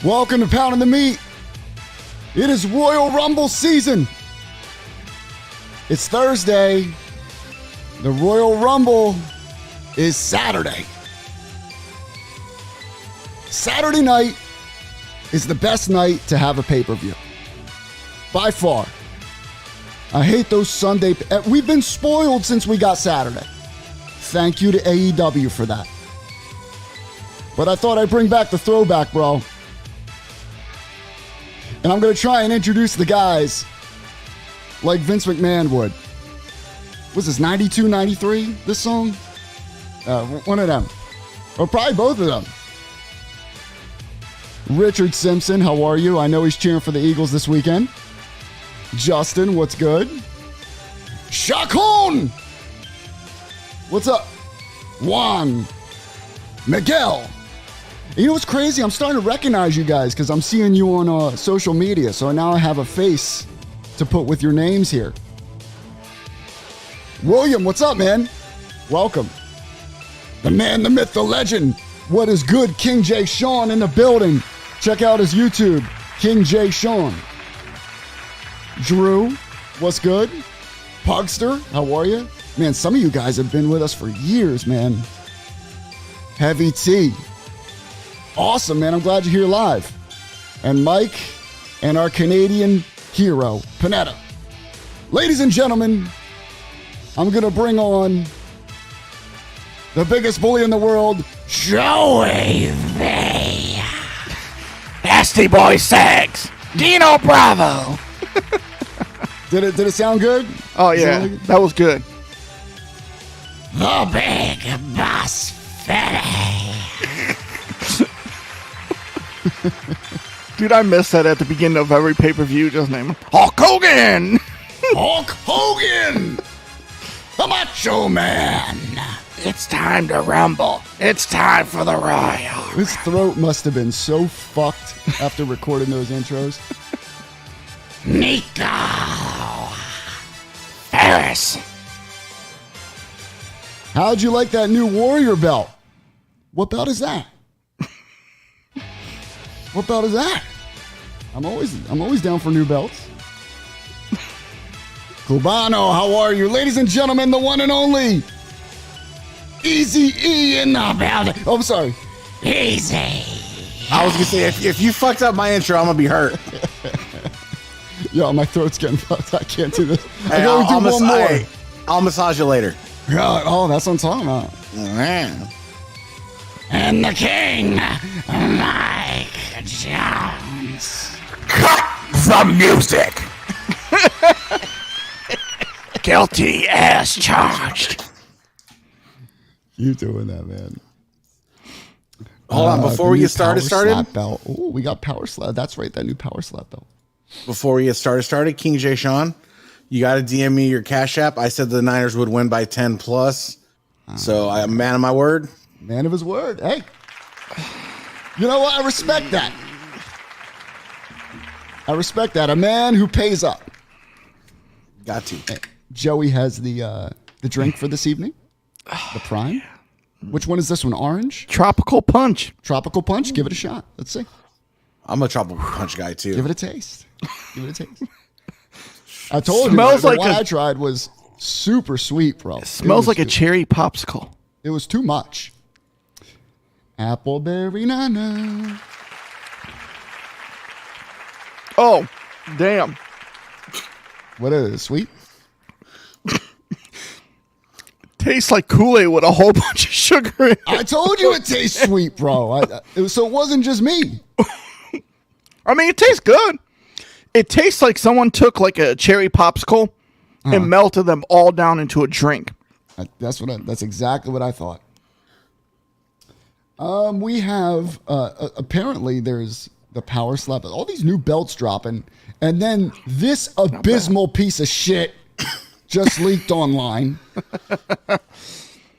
Welcome to Pounding the Meat. It is Royal Rumble season. It's Thursday. The Royal Rumble is Saturday. Saturday night is the best night to have a pay-per-view. By far. I hate those Sunday... We've been spoiled since we got Saturday. Thank you to AEW for that. But I thought I'd bring back the throwback, bro. And I'm going to try and introduce the guys like Vince McMahon would. Was this 92, 93, this song? One of them. Or probably both of them. Richard Simpson, how are you? I know he's cheering for the Eagles this weekend. Justin, what's good? Chacon! What's up? Juan. Miguel. You know what's crazy? I'm starting to recognize you guys because I'm seeing you on social media. So now I have a face to put with your names here. William, what's up, man? Welcome. The man, the myth, the legend. What is good? King J. Sean in the building. Check out his YouTube, King J. Sean. Drew, what's good? Pugster, how are you? Man, some of you guys have been with us for years, man. Heavy T. Awesome, man. I'm glad you're here live. And Mike and our Canadian hero, Panetta. Ladies and gentlemen, I'm going to bring on the biggest bully in the world, Joey V. Nasty Boy Sex. Dino Bravo. Did it sound good? Oh, yeah. That was good. The Big Boss Fetty. Dude, I missed that at the beginning of every pay-per-view. Just name Hulk Hogan. Hulk Hogan. The Macho Man. It's time to rumble. It's time for the Royal. His throat must have been so fucked after recording those intros. Nico Ferris. How'd you like that new Warrior belt? What belt is that? What belt is that? I'm always down for new belts. Cubano, how are you? Ladies and gentlemen, the one and only Easy E in the building. Oh, I'm sorry. Easy. I was going to say, if you fucked up my intro, I'm going to be hurt. Yo, my throat's getting fucked. I can't do this. I Hey, can only do one more. I'll massage you later. Oh, that's what I'm talking about. And the King, Mike Jones. Cut the music. Guilty as charged. You doing that, man? Hold on, before we get started, belt. Oh, we got Power Slap. That's right, that new Power Slap belt. Before we get started, King J. Sean, you got to DM me your Cash App. I said the Niners would win by 10 plus. So I'm a man of my word. Man of his word. Hey. You know what? I respect that. I respect that. A man who pays up. Got to. Hey, Joey has the drink for this evening. The Prime. Which one is this one? Orange? Tropical Punch. Tropical Punch? Give it a shot. Let's see. I'm a tropical punch guy, too. Give it a taste. Give it a taste. I told Smells you, like the one I tried was super sweet, bro. Smells like a cherry popsicle. It was too much. Appleberry nana. Oh, damn. What is it? Sweet? Tastes like Kool-Aid with a whole bunch of sugar in it. I told you it tastes sweet, bro. So it wasn't just me. I mean, it tastes good. It tastes like someone took like a cherry popsicle and melted them all down into a drink. That's exactly what I thought. We have apparently there's the Power Slap. All these new belts dropping, and then this abysmal piece of shit just leaked online.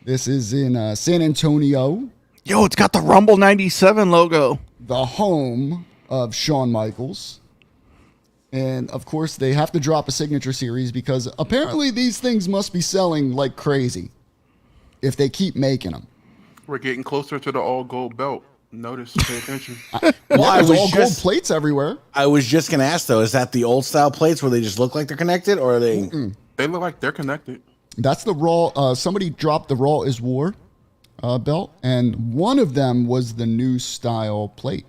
This is in San Antonio. Yo, it's got the Rumble 97 logo. The home of Shawn Michaels. And, of course, they have to drop a signature series because apparently these things must be selling like crazy if they keep making them. We're getting closer to the all-gold belt. Notice, pay attention. Well, I there's was all gold just- plates everywhere. I was just gonna ask though, is that the old style plates where they just look like they're connected, or are they? They look like they're connected. That's the Raw. Somebody dropped the Raw is War belt, and one of them was the new style plate.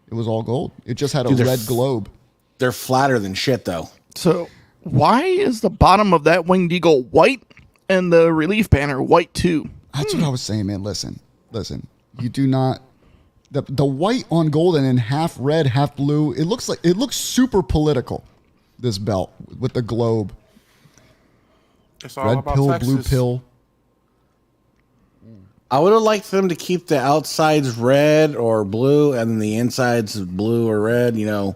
It was all gold. It just had a Dude, they're red globe. They're flatter than shit though. So why is the bottom of that winged eagle white and the relief banner white too? That's what I was saying, man. Listen. You do not the white on gold and then half red, half blue. It looks super political. This belt with the globe, It's all red about pill, Texas. blue pill. I would have liked them to keep the outsides red or blue, and then the insides blue or red. You know,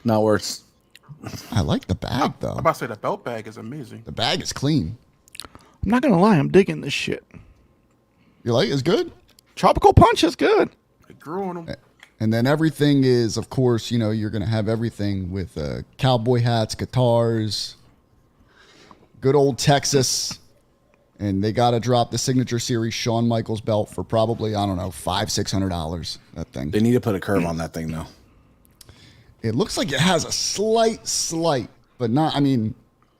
not where it's. I like the bag though. I'm about to say the belt bag is amazing. The bag is clean. I'm not gonna lie, I'm digging this shit. You like it's good. Tropical Punch is good. They grew on them. And then everything is, of course, you know, you're going to have everything with cowboy hats, guitars, good old Texas. And they got to drop the Signature Series Shawn Michaels belt for probably, I don't know, $500-$600. That thing. They need to put a curve on that thing though. It looks like it has a slight, but not, I mean,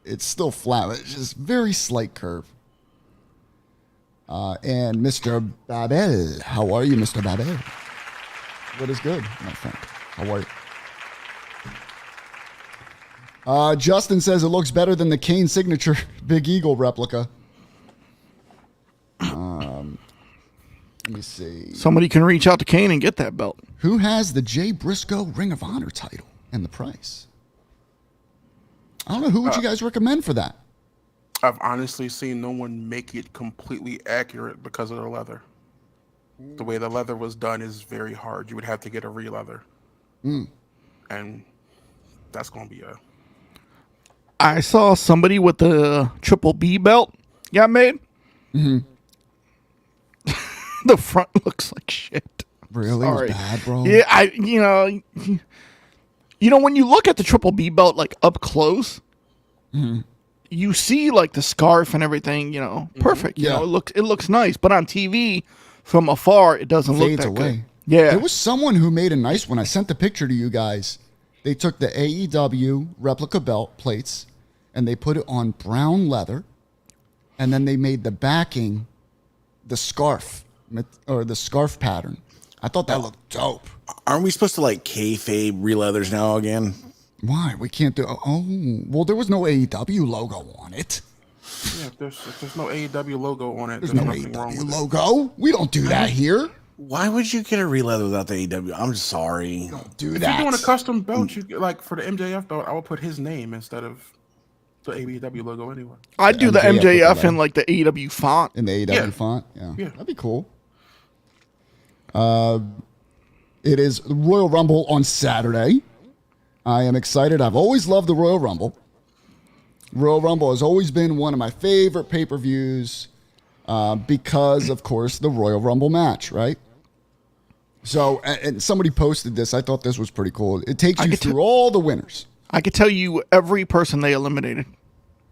it's still flat. It's just very slight curve. And Mr. Babel, how are you, Mr. Babel? What is good, my friend? How are you? Justin says it looks better than the Kane signature Big Eagle replica. Let me see. Somebody can reach out to Kane and get that belt. Who has the Jay Briscoe Ring of Honor title and the price? I don't know. Who would you guys recommend for that? I've honestly seen no one make it completely accurate because of the leather. The way the leather was done is very hard. You would have to get a re-leather. And that's going to be a... I saw somebody with the Triple B belt got made. The front looks like shit. Really? It was bad, bro? Yeah, you know when you look at the Triple B belt like up close, you see like the scarf and everything, you know, perfect. You Yeah. know, it looks nice, but on TV from afar it doesn't Fades look that away. good. Yeah. There was someone who made a nice one. I sent the picture to you guys. They took the AEW replica belt plates and they put it on brown leather, and then they made the backing the scarf or the scarf pattern. I thought that looked dope. Aren't we supposed to like kayfabe re-leathers now again? Why? We can't do... Oh, well, there was no AEW logo on it. Yeah, if there's no AEW logo on it, There's there's no nothing wrong AEW with it. logo. We don't do that here. Why would you get a re-leather without the AEW? I'm sorry. Do If that. you're doing a custom belt, you like for the MJF belt, I would put his name instead of the AEW logo anyway. I'd do the MJF with MJF the in like the AEW font. In the AEW Yeah. font? Yeah. Yeah. That'd be cool. It is Royal Rumble on Saturday. I am excited. I've always loved the Royal Rumble. Royal Rumble has always been one of my favorite pay-per-views because, of course, the Royal Rumble match, right? So, and somebody posted this. I thought this was pretty cool. It takes you through all the winners. I could tell you every person they eliminated.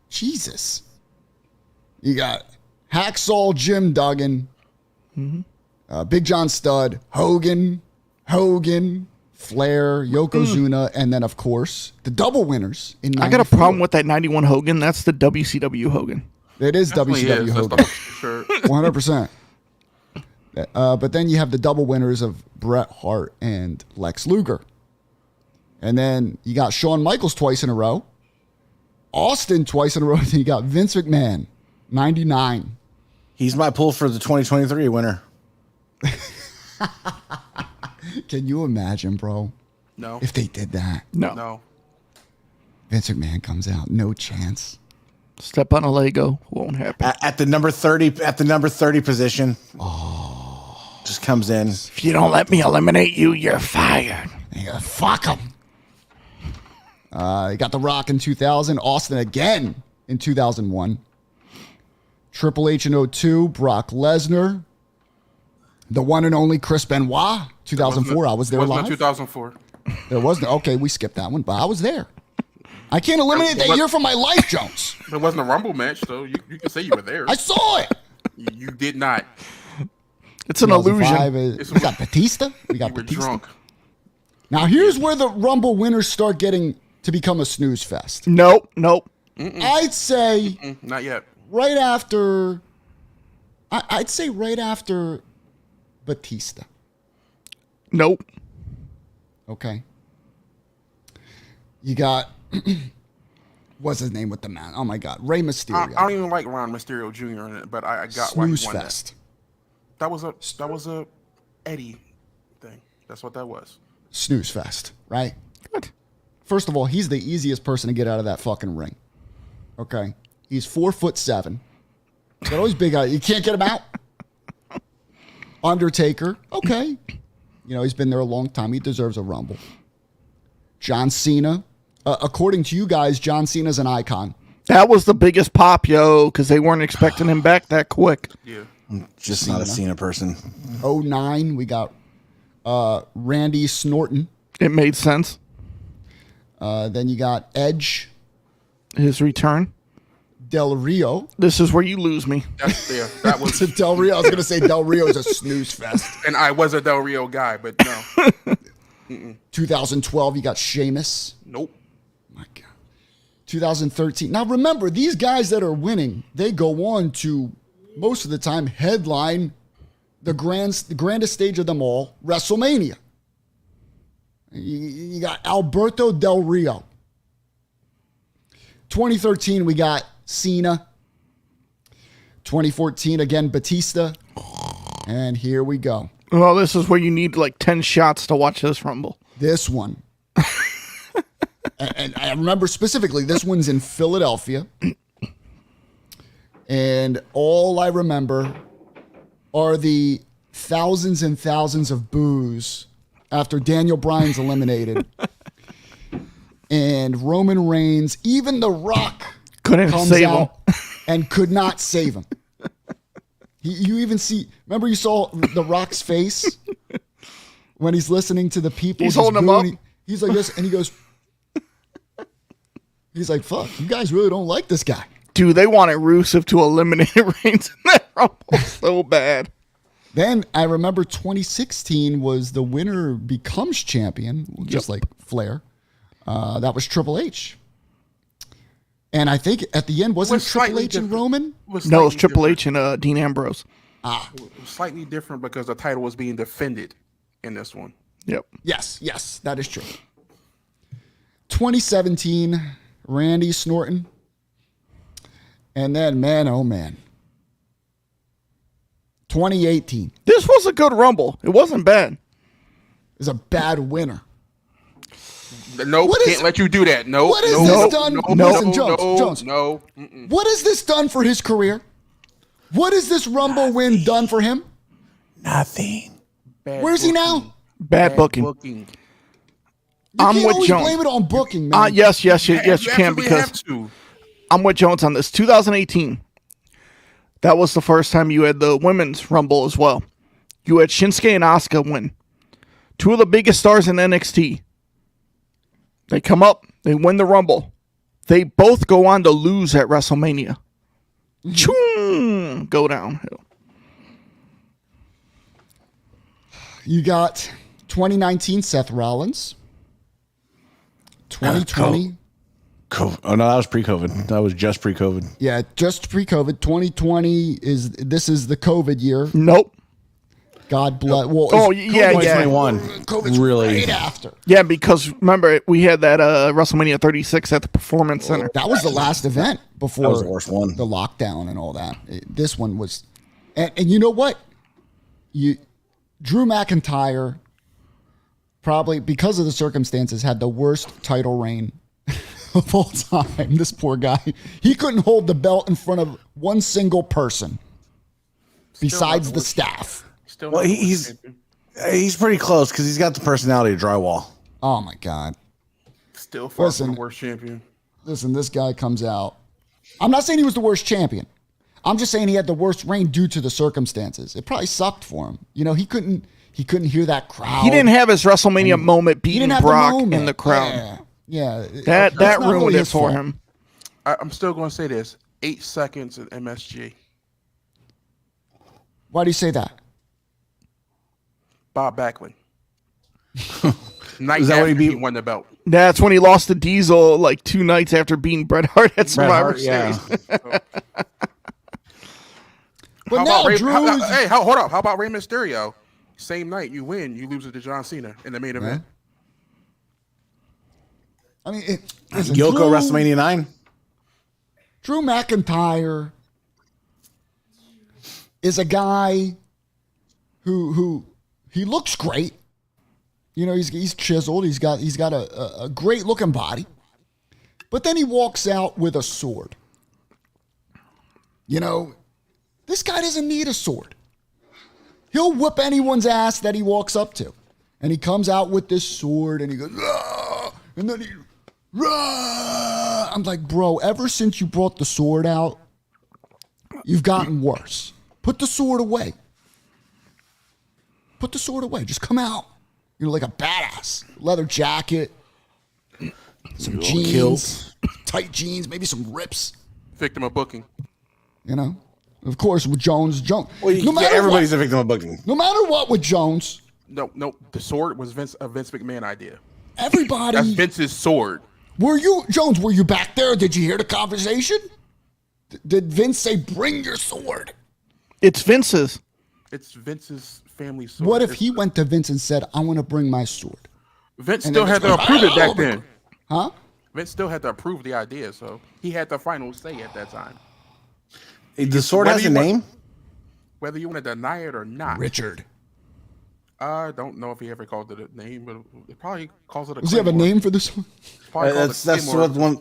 Jesus. You got Hacksaw Jim Duggan, Big John Studd, Hogan, Flair, Yokozuna, and then, of course, the double winners in 94. I got a problem with that 91 Hogan. That's the WCW Hogan. It is Definitely WCW is. That's Hogan. the shirt. 100%. But then you have the double winners of Bret Hart and Lex Luger. And then you got Shawn Michaels twice in a row. Austin twice in a row. Then you got Vince McMahon, 99. He's my pull for the 2023 winner. Can you imagine, bro? No. If they did that. No. Vince McMahon comes out. No chance. Step on a Lego. Won't happen. At the number 30 position. Just comes in. If you don't let me eliminate you, you're fired. Yeah, fuck him. You got The Rock in 2000. Austin again in 2001. Triple H in 02. Brock Lesnar. The one and only Chris Benoit. 2004. I was there Wasn't live. it 2004? There wasn't. Okay, we skipped that one, but I was there. I can't eliminate that year from my life, Jones. There wasn't a Rumble match, so you can say you were there. I saw it. You did not. It's an illusion. 2005, we got Batista. We got You were Batista. drunk. Now here's where the Rumble winners start getting to become a snooze fest. Nope. I'd say Not yet. right after. I'd say right after Batista. Nope. Okay. You got what's his name with the man? Oh my God, Rey Mysterio. I don't even like Ron Mysterio Jr. in it, but I got why Snooze he won fest. that. That was a Eddie thing. That's what that was. Snooze fest, right? Good. First of all, he's the easiest person to get out of that fucking ring. Okay, he's 4'7". He's got all these big eyes. You can't get him out. Undertaker, okay. You know, he's been there a long time. He deserves a Rumble. John Cena. According to you guys, John Cena's an icon. That was the biggest pop, yo, because they weren't expecting him back that quick. Yeah. Just not a Cena person. 09, we got Randy Snorton. It made sense. Then you got Edge, His return. Del Rio. This is where you lose me. That was. Del Rio. I was going to say Del Rio is a snooze fest. And I was a Del Rio guy, but no. 2012, you got Sheamus. Nope. My God. 2013. Now remember, these guys that are winning, they go on to most of the time headline the grandest stage of them all, WrestleMania. You got Alberto Del Rio. 2013, we got Cena. 2014, again, Batista. And here we go. Well, this is where you need like 10 shots to watch this Rumble. This one. And I remember specifically, this one's in Philadelphia. And all I remember are the thousands and thousands of boos after Daniel Bryan's eliminated. And Roman Reigns, even The Rock, Couldn't comes save out him. and could not save him. You even see, remember you saw The Rock's face when he's listening to the people. He's just holding him booing. up. He's like this, and he goes, he's like, fuck, you guys really don't like this guy. Dude, they wanted Rusev to eliminate Reigns in that Rumble so bad. Then I remember 2016 was the winner becomes champion, just like Flair. That was Triple H. And I think at the end, wasn't Was Triple slightly H and different. Roman? No, it was slightly Triple different. H and Dean Ambrose. It was slightly different because the title was being defended in this one. Yep. Yes, that is true. 2017, Randy Snorton. And then, man, oh man. 2018 This was a good Rumble. It wasn't bad. is a bad winner. Nope, What is- can't let you do that. No, what is no, this no, done? No, Listen, no, Jones. no. Mm-mm. What has this done for his career? What has this Rumble win done for him? Nothing. Bad Where's he now? booking. Bad booking. You I'm can't with always Jones. blame it on booking, man. Yes, you can Absolutely because have to. I'm with Jones on this. 2018. That was the first time you had the women's Rumble as well. You had Shinsuke and Asuka win. Two of the biggest stars in NXT. They come up, they win the Rumble. They both go on to lose at WrestleMania. Choom, go downhill. You got 2019 Seth Rollins. 2020. Oh no, that was pre-COVID. That was just pre-COVID. Yeah, just pre-COVID. 2020 is the COVID year. Nope. God bless. Well, Oh, it's yeah, COVID- yeah. 2021. COVID's Really? right after. Yeah, because remember, we had that WrestleMania 36 at the Performance Center. That was the last event before That was the worst one. the lockdown and all that. This one was, and you know what? Drew McIntyre, probably because of the circumstances, had the worst title reign of all time. This poor guy. He couldn't hold the belt in front of one single person besides the staff. Still Well, not the he's worst champion. he's pretty close because he's got the personality of drywall. Oh my God. Still far Listen. from the worst champion. Listen, this guy comes out. I'm not saying he was the worst champion. I'm just saying he had the worst reign due to the circumstances. It probably sucked for him. You know, he couldn't hear that crowd. He didn't have his WrestleMania moment He beating didn't have Brock the moment. in the crowd. Yeah. That That's not ruined really it his for fault. him. I'm still going to say this: 8 seconds in MSG. Why do you say that? Bob Backlund. Night Is that after what he beat? he won the belt. That's when he lost to Diesel like 2 nights after beating Bret Hart at Survivor Hart, yeah. Series. But now Drew is... Hold up. How about Rey Mysterio? Same night, you win, you lose it to John Cena in the main event. I mean, listen, Yoko Drew, WrestleMania 9. Drew McIntyre is a guy who he looks great. You know, he's chiseled. He's got a great looking body. But then he walks out with a sword. You know, this guy doesn't need a sword. He'll whip anyone's ass that he walks up to. And he comes out with this sword and he goes, "Rah!" And then he, "Rah!" I'm like, bro, ever since you brought the sword out, you've gotten worse. Put the sword away. Put the sword away. Just come out. You know, like a badass. Leather jacket, some jeans, tight jeans, maybe some rips. Victim of booking. You know? Of course, with Jones. Well, everybody's a victim of booking. No matter what with Jones. No. The sword was a Vince McMahon idea. Everybody. That's Vince's sword. Were you back there? Did you hear the conversation? Did Vince say, bring your sword? It's Vince's. It's Vince's family sword. What if he went to Vince and said, I want to bring my sword? Vince still had to approve it back then. Huh? Vince still had to approve the idea, so he had the final say at that time. The sword has a name? Whether you want to deny it or not. Richard. I don't know if he ever called it a name, but it probably calls it a Does he have a name for this one? That's what one.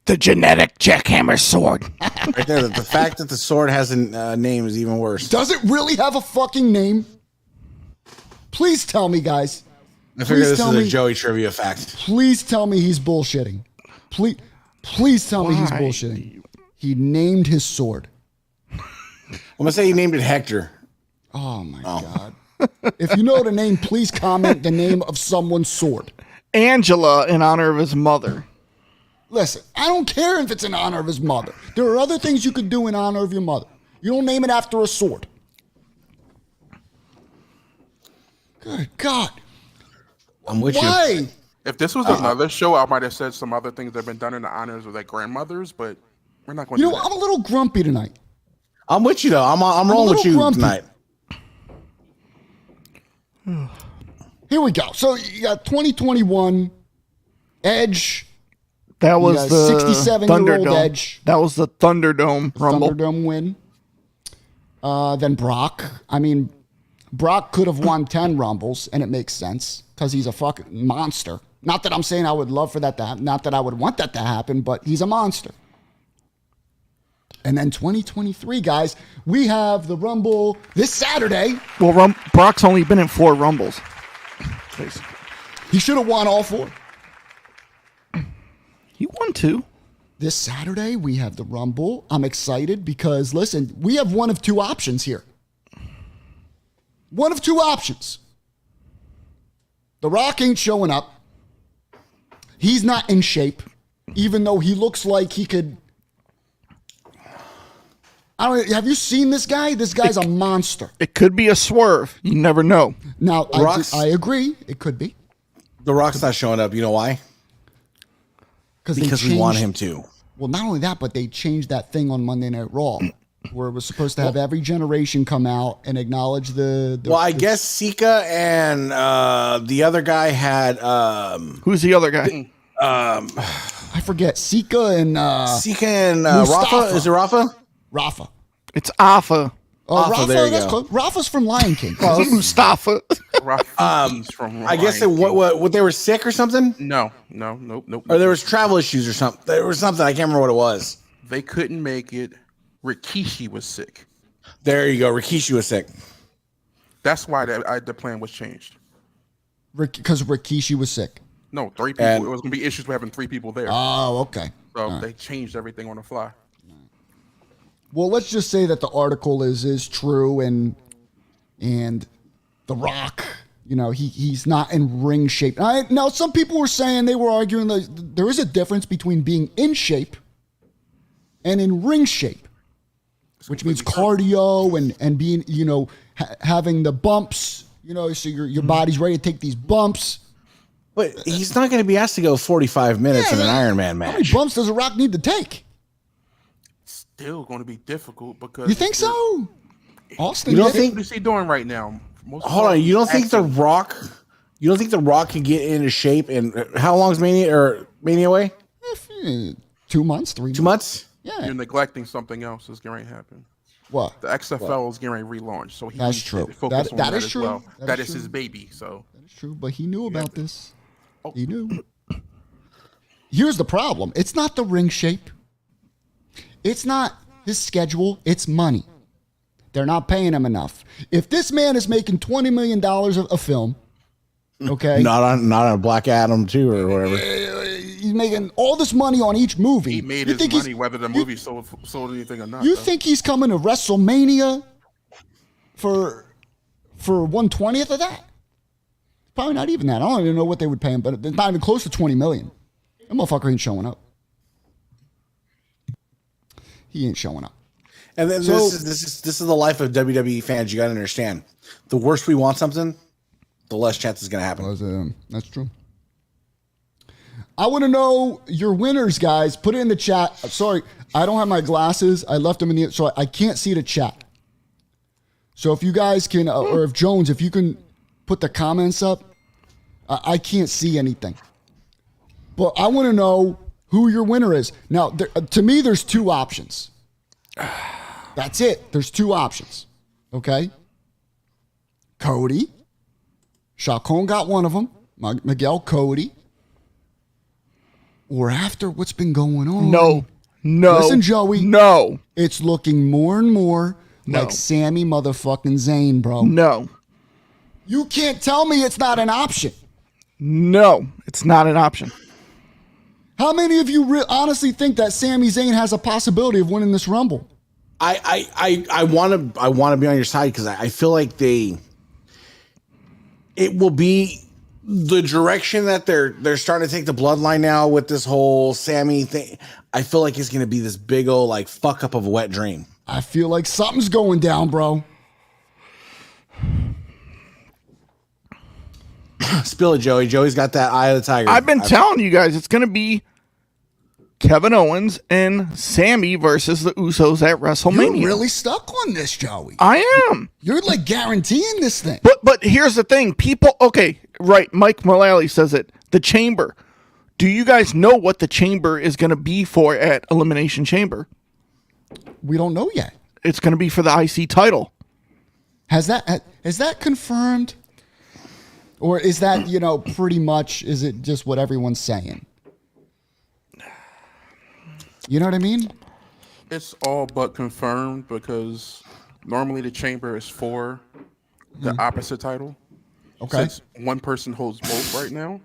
The genetic jackhammer sword. Right there. The fact that the sword has a name is even worse. Does it really have a fucking name? Please tell me, guys. I figure this is a Joey trivia fact. Please tell me he's bullshitting. Please tell me he's bullshitting. He named his sword. I'm going to say he named it Hector. Oh, my God. If you know the name, please comment the name of someone's sword. Angela, in honor of his mother. Listen, I don't care if it's in honor of his mother. There are other things you could do in honor of your mother. You don't name it after a sword. Good God. I'm with Why? you. If this was another show, I might have said some other things that have been done in the honors of their grandmothers, but we're not going to do that. I'm a little grumpy tonight. I'm with you, though. I'm rolling with you grumpy tonight. Here we go. So you got 2021 Edge. That was the 67-year-old Edge. That was the Thunderdome Rumble. Thunderdome win. Then Brock. I mean, Brock could have won 10 Rumbles, and it makes sense because he's a fucking monster. Not that I'm saying I would love for that to happen. Not that I would want that to happen, but he's a monster. And then 2023, guys, we have the Rumble this Saturday. Well, Brock's only been in 4 Rumbles. Basically. He should have won all 4. He won 2. This Saturday, we have the Rumble. I'm excited because, listen, we have one of 2 options here. One of 2 options. The Rock ain't showing up. He's not in shape, even though he looks like he could... have you seen this guy? This guy's a monster. It could be a swerve. You never know. Now, I agree. It could be. The Rock's not showing up. You know why? Because we want him to. Well, not only that, but they changed that thing on Monday Night Raw where it was supposed to have every generation come out and acknowledge the well, I guess Sika and the other guy had... Who's the other guy? I forget. Sika and Rafa? Is it Rafa? Rafa. It's Afa. Oh, Rafa, there you that's go. close. Rafa's from Lion King. Mustafa. I guess what they were sick or something? Nope. Or there was travel issues or something. There was something. I can't remember what it was. They couldn't make it. Rikishi was sick. There you go. Rikishi was sick. That's why the plan was changed. Because Rikishi was sick. No, 3 people. It was going to be issues with having 3 people there. Oh, okay. So they changed everything on the fly. Well, let's just say that the article is true, and The Rock, you know, he's not in ring shape. Now, some people were saying, they were arguing that there is a difference between being in shape and in ring shape, which means cardio and being, you know, having the bumps so your body's ready to take these bumps. But he's not going to be asked to go 45 minutes in an Iron Man How many match. bumps does a Rock need to take? Still going to be difficult because You think so? Austin, You don't did it. think- What is he doing right now? Hold on, you don't think The Rock? You don't think The Rock can get into shape? And how long's Mania away? 2 months, 3 months. 2 months. Yeah. You're neglecting something else that's getting ready to happen. What? The XFL is getting ready to relaunch, so he That's needs true. to focus on That that is as true. well. That That is is true. his baby. So It's true, but he knew about this. Oh. He knew. Here's the problem. It's not the ring shape. It's not his schedule. It's money. They're not paying him enough. If this man is making $20 million a film, okay, Not on Black Adam 2 or whatever. he's making all this money on each movie. he made You his think he's- money whether the movie sold anything or not. You though. think he's coming to WrestleMania for 1/20th of that? Probably not even that. I don't even know what they would pay him, but it's not even close to 20 million. That motherfucker ain't showing up. He ain't showing up. And then So- this is the life of WWE fans. You got to understand. The worse we want something, the less chance it's going to happen. That's true. I want to know your winners, guys. Put it in the chat. Sorry, I don't have my glasses. I left them in the, so I can't see the chat. So if you guys can, or if Jones, if you can put the comments up, I can't see anything. But I want to know who your winner is. Now, to me, there's two options. That's it. There's two options. Okay? Cody. Chacon got one of them. Miguel Cody. Or after what's been going on. No. Listen, Joey. No. It's looking more and more No. like Sami motherfucking Zayn, bro. No. You can't tell me it's not an option. No. It's not an option. How many of you honestly think that Sami Zayn has a possibility of winning this Rumble? I want to be on your side because I feel like it will be the direction that they're starting to take the bloodline now with this whole Sammy thing. I feel like it's going to be this big old like fuck up of a wet dream. I feel like something's going down, bro. Spill it, Joey. Joey's got that eye of the tiger. I've been telling you guys it's going to be Kevin Owens and Sammy versus the Usos at WrestleMania. You're really stuck on this, Joey. I am. You're like guaranteeing this thing. But here's the thing. People, okay, right, Mike Mullally says it. The Chamber. Do you guys know what the Chamber is going to be for at Elimination Chamber? We don't know yet. It's going to be for the IC title. Is that confirmed? Or is that, pretty much, is it just what everyone's saying? You know what I mean? It's all but confirmed because normally the chamber is for the opposite title. Okay. Since one person holds both right now,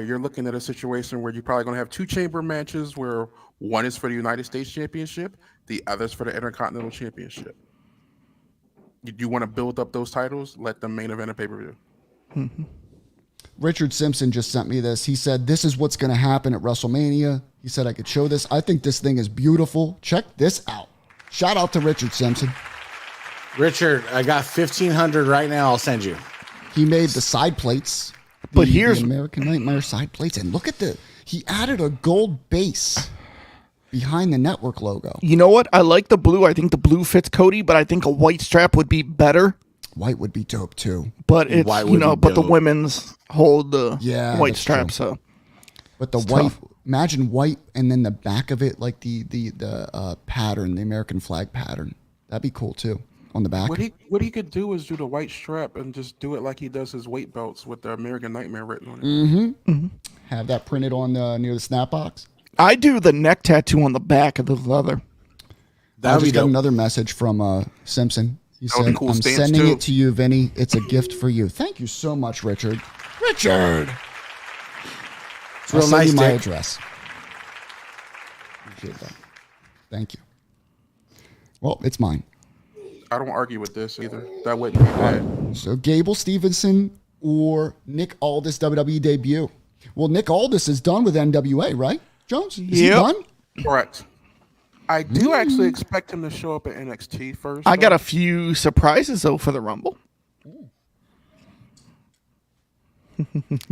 you're looking at a situation where you're probably going to have two chamber matches where one is for the United States Championship, the other's for the Intercontinental Championship. You want to build up those titles, let them main event a pay-per-view. Mm-hmm. Richard Simpson just sent me this. He said, this is what's going to happen at WrestleMania. He said I could show this. I think this thing is beautiful. Check this out. Shout out to Richard Simpson. Richard, I got 1,500 right now. I'll send you. He made the side plates. But the here's- American Nightmare side plates. And look at he added a gold base behind the network logo. You know what? I like the blue. I think the blue fits Cody, but I think a white strap would be better. White would be dope too. But it's, White would be but the dope. women's hold the Yeah, white that's strap, true. so. But the It's white, tough. imagine white and then the back of it, like the pattern, the American flag pattern. That'd be cool too on the back. What he could do is do the white strap and just do it like he does his weight belts with the American Nightmare written on it. Have that printed on near the snap box. I do the neck tattoo on the back of the leather. I That would be just got dope. another message from Simpson. He That would be said, cool I'm stance, sending too." it to you, Vinny. It's a gift for you. Thank you so much, Richard. Richard! It's I'll real send nice, you my Dick. address. Appreciate that. Thank you. Well, it's mine. I don't argue with this either. That wouldn't be bad. So Gable Stevenson or Nick Aldis WWE debut. Well, Nick Aldis is done with NWA, right? Jones? Is he Yep. done? Correct. I do actually expect him to show up at NXT first. I got though. a few surprises, though, for the Rumble.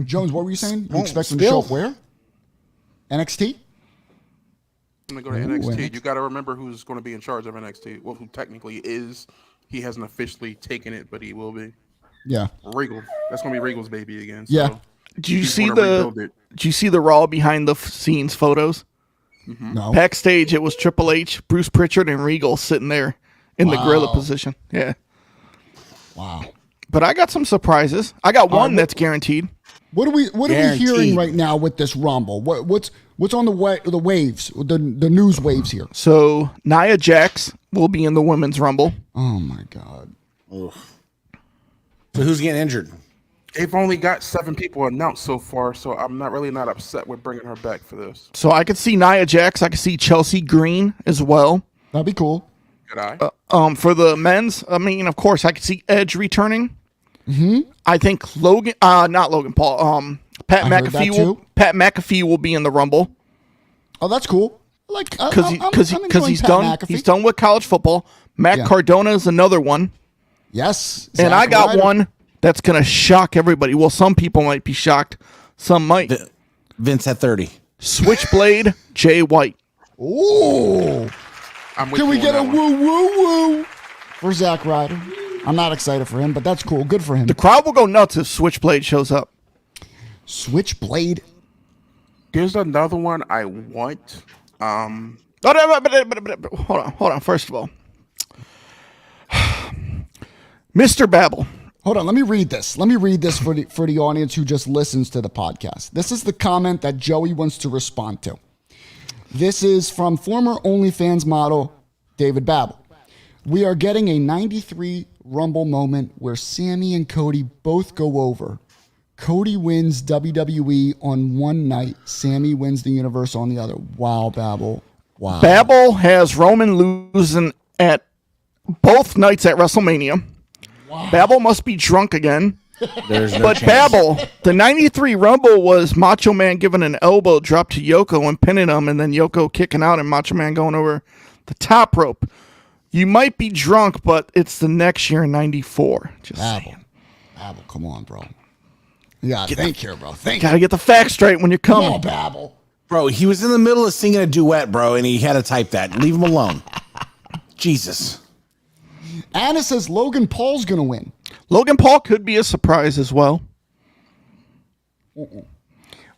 Jones, what were you saying? You Well, expect him to show still. up where? NXT? I'm gonna go to NXT. You got to remember who's going to be in charge of NXT. Well, who technically is. He hasn't officially taken it, but he will be. Yeah. Regal. That's going to be Regal's baby again. So Yeah. Did you he's see gonna rebuild it. Did you see the Raw behind the scenes photos? No. Backstage, it was Triple H, Bruce Pritchard, and Regal sitting there in the gorilla Wow. position. Yeah. Wow. But I got some surprises. I got one that's guaranteed. What are we Guaranteed. hearing right now with this Rumble? What's on the waves, the news waves here? So Nia Jax will be in the Women's Rumble. Oh my God. So who's getting injured? They've only got 7 people announced so far, so I'm not upset with bringing her back for this. So I could see Nia Jax. I could see Chelsea Green as well. That'd be cool. Could I? For the men's, I mean, of course, I could see Edge returning. I think Logan, not Logan Paul. Pat I heard that too. Pat McAfee will be in the Rumble Oh, that's cool. Like because I'm he's enjoying done. Pat McAfee. He's done with college football. Matt Yeah. Cardona is another one, Yes. and I Zack got Ryder. one that's gonna shock everybody. Well, some people might be shocked. Some might. Vince at 30. Switchblade Jay White. Ooh. I'm with Can we you get a on that one. woo woo for Zack Ryder? I'm not excited for him, but that's cool. Good for him. The crowd will go nuts if Switchblade shows up. Switchblade. There's another one I want. But hold on. First of all, Mr. Babel. Hold on, let me read this. Let me read this for the audience who just listens to the podcast. This is the comment that Joey wants to respond to. This is from former OnlyFans model David Babel. We are getting a 93 Rumble moment where Sami and Cody both go over. Cody wins WWE on one night. Sami wins the universe on the other. Wow, Babel. Wow. Babel has Roman losing at both nights at WrestleMania. Wow. Babel must be drunk again. There's no But chance. Babel, the 93 Rumble was Macho Man giving an elbow drop to Yoko and pinning him, and then Yoko kicking out and Macho Man going over the top rope. You might be drunk, but it's the next year in 94. Just Babel. saying. Babel, come on, bro. You gotta think here, bro. Think. Gotta get the facts straight when you're Come coming. on, Babel. Bro, he was in the middle of singing a duet, bro, and he had to type that. Leave him alone. Jesus. Anna says Logan Paul's gonna win. Logan Paul could be a surprise as well.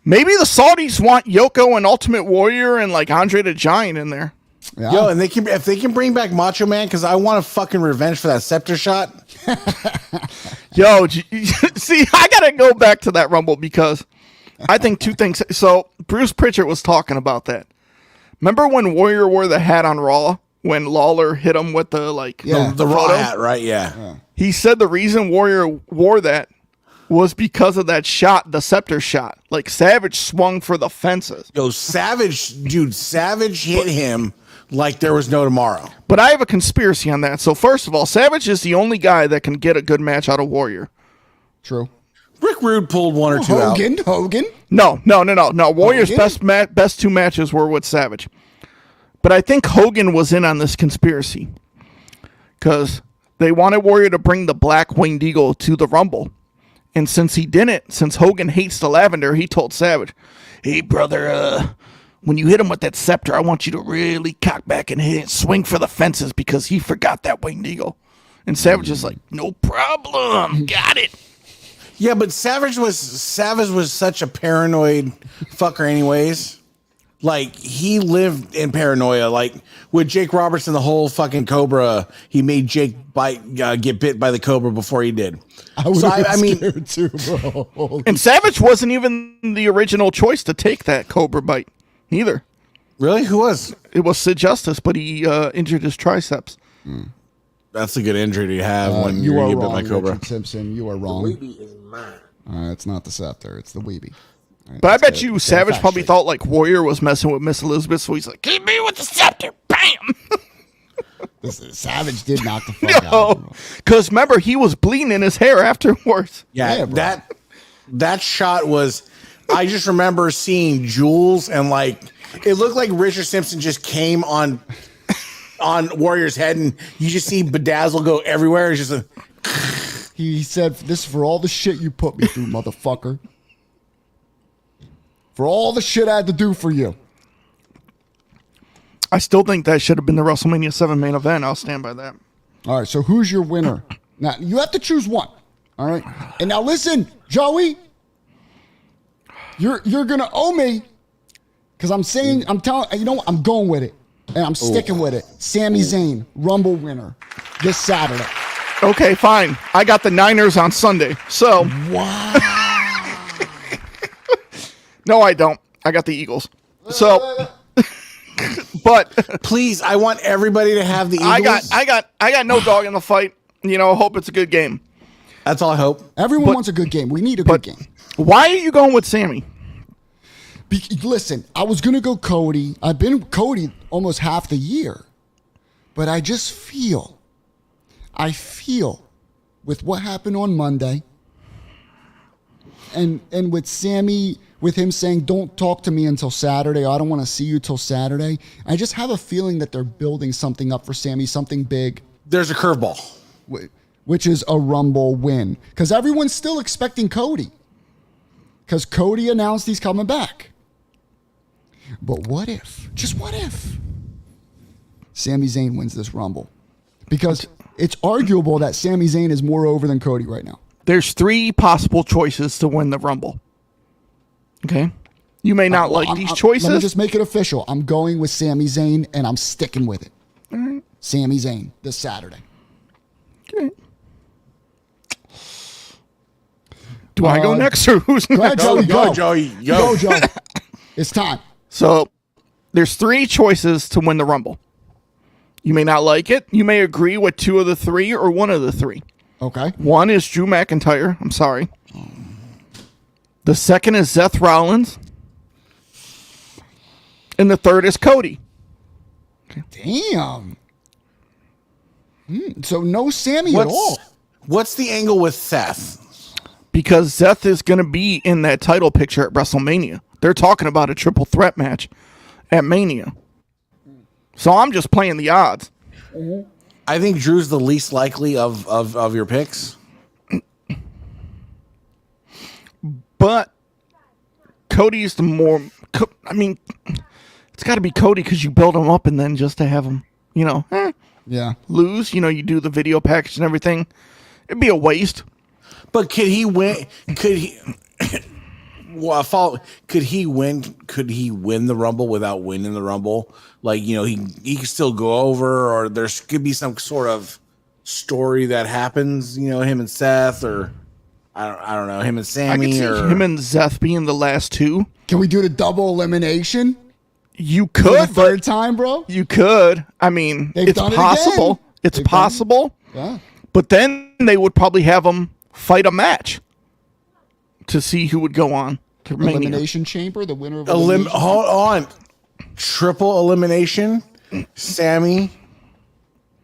Maybe the Saudis want Yoko and Ultimate Warrior and like Andre the Giant in there. Yeah. Yo, and if they can bring back Macho Man, because I want a fucking revenge for that scepter shot. Yo, see, I gotta go back to that Rumble because I think two things. So Bruce Pritchard was talking about that. Remember when Warrior wore the hat on Raw when Lawler hit him with the Yeah. The raw photo? hat, right? Yeah. He said the reason Warrior wore that was because of that shot, the scepter shot. Like Savage swung for the fences. Yo, Savage hit him like there was no tomorrow. But I have a conspiracy on that. So first of all, Savage is the only guy that can get a good match out of Warrior. True. Rick Rude pulled one or two out. Hogan. No. Warrior's Hogan? best two matches were with Savage. But I think Hogan was in on this conspiracy because they wanted Warrior to bring the Black Winged Eagle to the Rumble. And since he didn't, since Hogan hates the lavender, he told Savage, hey, brother, when you hit him with that scepter, I want you to really cock back and swing for the fences because he forgot that Winged Eagle. And Savage is like, no problem. Got it. Yeah, but Savage was such a paranoid fucker anyways. Like, he lived in paranoia. Like, with Jake Roberts and the whole fucking Cobra, he made Jake get bit by the Cobra before he did. I would have been scared too, bro. And Savage wasn't even the original choice to take that Cobra bite either. Really? Who was? It was Sid Justice, but he injured his triceps. That's a good injury to have when You you're are getting bit by wrong, Cobra. Richard Simpson. You are wrong. Weeby is mine. It's not the scepter. It's the Weeby. All right, But I let's bet get- you get the Savage facts probably straight. thought like Warrior was messing with Miss Elizabeth, so he's like, "Keep me with the scepter, bam!" Savage did knock the fuck out. No, of him. because remember he was bleeding in his hair afterwards. Yeah, Yeah, bro. that shot was. I just remember seeing Jules and like it looked like Richard Simpson just came on Warrior's head, and you just see Bedazzle go everywhere. It's just He said, "This is for all the shit you put me through, motherfucker. For all the shit I had to do for you." I still think that should have been the WrestleMania 7 main event. I'll stand by that. All right, so who's your winner? Now, you have to choose one. All right? And now listen, Joey, you're going to owe me because I'm telling, you know what? I'm going with it. And I'm sticking with it. Sami Zayn, Rumble winner this Saturday. Okay, fine. I got the Niners on Sunday. So. Wow. No, I don't. I got the Eagles. So. But please, I want everybody to have the Eagles. I got no dog in the fight. You know, hope it's a good game. That's all I hope. Everyone wants a good game. We need a good game. Why are you going with Sami? Listen, I was going to go Cody. I've been Cody almost half the year. But I just feel with what happened on Monday and with Sami, with him saying, "Don't talk to me until Saturday. I don't want to see you till Saturday." I just have a feeling that they're building something up for Sami, something big. There's a curveball. Which is a Rumble win. Because everyone's still expecting Cody. Because Cody announced he's coming back. But what if, just what if, Sami Zayn wins this Rumble? Because it's arguable that Sami Zayn is more over than Cody right now. There's 3 possible choices to win the Rumble. Okay? You may not like these choices. Let me just make it official. I'm going with Sami Zayn, and I'm sticking with it. All right. Sami Zayn this Saturday. Okay. Do I go next or who's go ahead, next? Joey, Go, Joey. Go, Joey. It's time. So there's 3 choices to win the Rumble. You may not like it. You may agree with 2 of the 3 or 1 of the 3. Okay. One is Drew McIntyre. I'm sorry. The second is Seth Rollins. And the third is Cody. Damn. So no Sami at all. What's the angle with Seth? Because Seth is going to be in that title picture at WrestleMania. They're talking about a triple threat match at Mania. So I'm just playing the odds. I think Drew's the least likely of your picks. But Cody's the more... I mean, it's got to be Cody because you build him up and then just to have him, lose. You do the video package and everything. It'd be a waste. But could he win? Could he? Could he win? Could he win the Rumble without winning the Rumble? Like he could still go over, or there could be some sort of story that happens. Him and Seth, or I don't know, him and Sami, I could see or him and Seth being the last 2. Can we do the double elimination? You For could, the third time, bro? you could. I mean, They've it's done it possible. again. It's They've done it. possible. Yeah. But then they would probably have them fight a match to see who would go on to Mania. Elimination Chamber, the winner of hold elimination. on, triple elimination, Sami,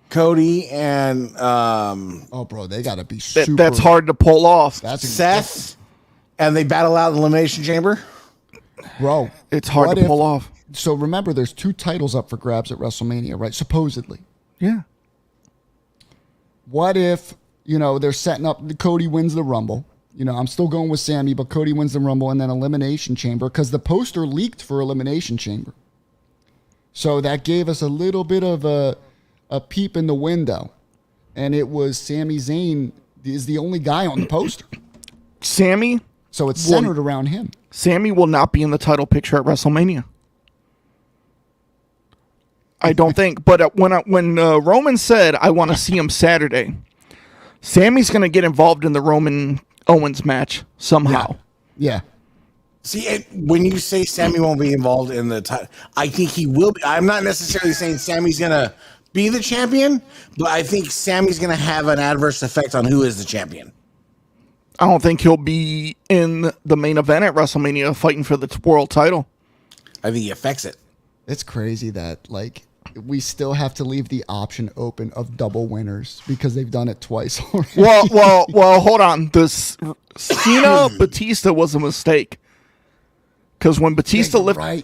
Cody, and Oh, bro, they got to be super. That's hard to pull off. That's Seth, and they battle out in the elimination chamber. Bro, It's hard what to if- pull off. So remember, there's 2 titles up for grabs at WrestleMania, right? Supposedly. Yeah. What if, they're setting up, Cody wins the Rumble. I'm still going with Sami, but Cody wins the Rumble and then Elimination Chamber because the poster leaked for Elimination Chamber. So that gave us a little bit of a peep in the window. And it was Sami Zayn is the only guy on the poster. Sami So it's centered around him. Sami will not be in the title picture at WrestleMania. I don't think. But when Roman said, "I want to see him Saturday," Sami's going to get involved in the Roman Owens match somehow. Yeah. See, when you say Sami won't be involved in the title, I think he will be. I'm not necessarily saying Sami's going to be the champion, but I think Sami's going to have an adverse effect on who is the champion. I don't think he'll be in the main event at WrestleMania fighting for the world title. I think he affects it. It's crazy that, we still have to leave the option open of double winners because they've done it twice already. Well, hold on. This Cena Batista was a mistake. Because when Batista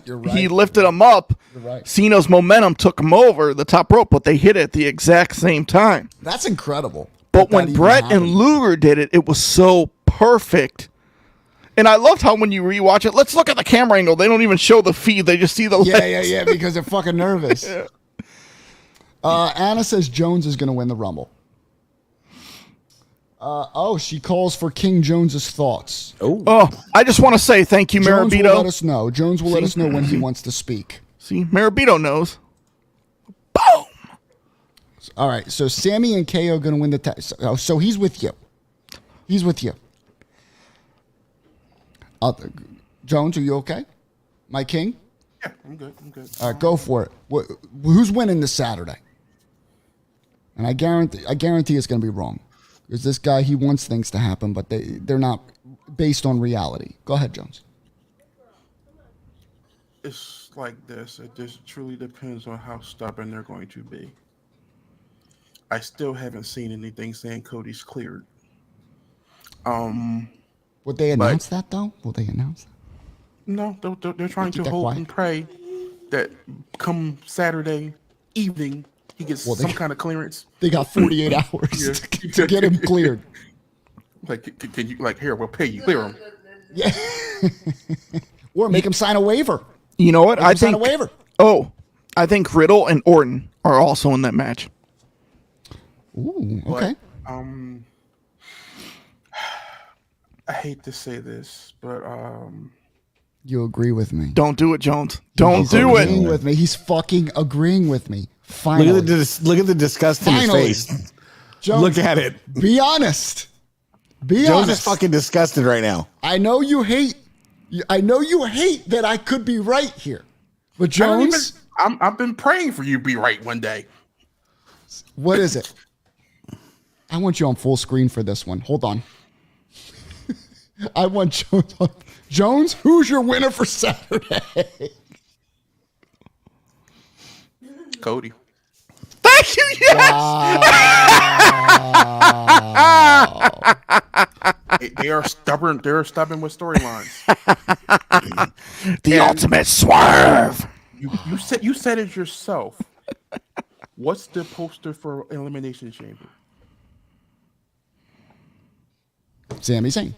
you're right. he lifted him up, right. Cena's momentum took him over the top rope, but they hit it at the exact same time. That's incredible. But that when even Brett and happened. Luger did it, it was so perfect. And I loved how when you rewatch it, let's look at the camera angle. They don't even show the feed. They just see the legs. Yeah, because they're fucking nervous. Anna says Jones is going to win the Rumble. She calls for King Jones's thoughts. Oh, I just want to say thank you, Jones will Marabito. let us know. Jones will let us know when he wants to speak. See, Marabito knows. Boom! All right, so Sami and KO are going to win the tag. So he's with you. He's with you. Jones, are you okay? My king? Yeah, I'm good. All right, go for it. Who's winning this Saturday? And I guarantee it's going to be wrong. Because this guy, he wants things to happen, but they're not based on reality. Go ahead, Jones. It's like this. It just truly depends on how stubborn they're going to be. I still haven't seen anything saying Cody's cleared. Would they announce that, though? Will they announce that? No, they're trying Keep to that hope quiet. and pray that come Saturday evening he gets some kind of clearance. They got 48 hours to get him cleared. Like, can you, like, here, we'll pay you, clear him. Yeah. Or make him sign a waiver. You know what? Make him sign a waiver. I think Riddle and Orton are also in that match. Ooh, okay. But, I hate to say this, but You agree with me. Don't do it, Jones. Don't He's do agreeing it. with me. He's fucking agreeing with me. Finally. Look at the disgust in his Finally. face. Jones, Look at it. Be honest. Be Jones honest. is fucking disgusted right now. I know you hate that I could be right here. But Jones, I've been praying for you to be right one day. what is it? I want you on full screen for this one. Hold on. I want Jones on. Jones, who's your winner for Saturday? Cody. Thank you, yes! They are stubborn. They're stubborn with storylines. The ultimate swerve. You said it yourself. What's the poster for Elimination Chamber? Sami Zayn.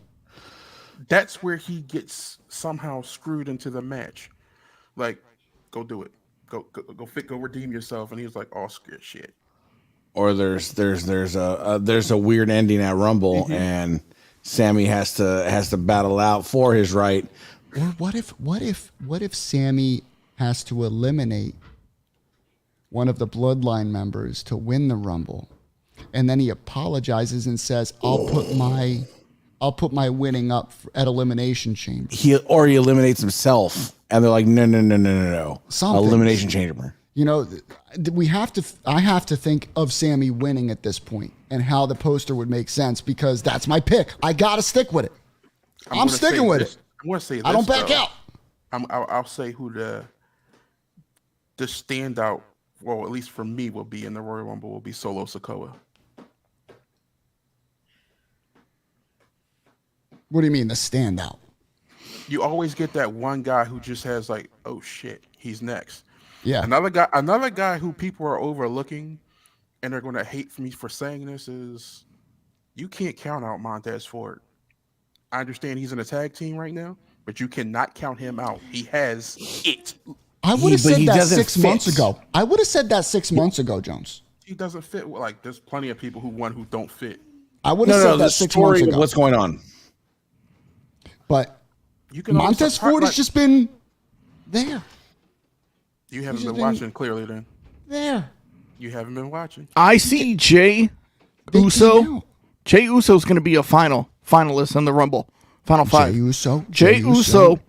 That's where he gets somehow screwed into the match. Like, go do it. Go redeem yourself. And he was like, oh, shit. Or there's a weird ending at Rumble, and Sammy has to battle out for his right. Or what if Sami has to eliminate one of the Bloodline members to win the Rumble, and then he apologizes and says, "I'll put my winning up at Elimination Chamber." He eliminates himself, and they're like, no. Something. Elimination Chamber. You know, I have to think of Sami winning at this point and how the poster would make sense, because that's my pick. I got to stick with it. I'm sticking with it. I'm going to say this, I don't back though. out. I'll say who the standout, well, at least for me, will be in the Royal Rumble will be Solo Sikoa. What do you mean, the standout? You always get that one guy who just has like, oh shit, he's next. Yeah. Another guy who people are overlooking, and they're going to hate me for saying this, is you can't count out Montez Ford. I understand he's in a tag team right now, but you cannot count him out. He has it. I would have said that doesn't 6 fit. months ago. I would have said that 6 months ago, Jones. He doesn't fit. Like, there's plenty of people who don't fit. I would have said that 6 months ago. What's going on? But You can always Montez Ford has just been there. You haven't he's been just watching clearly. Then There. you haven't been watching. I see Jay They Uso. came out. Jay Uso's going to be a finalist in the Rumble. Final five. Jey Uso.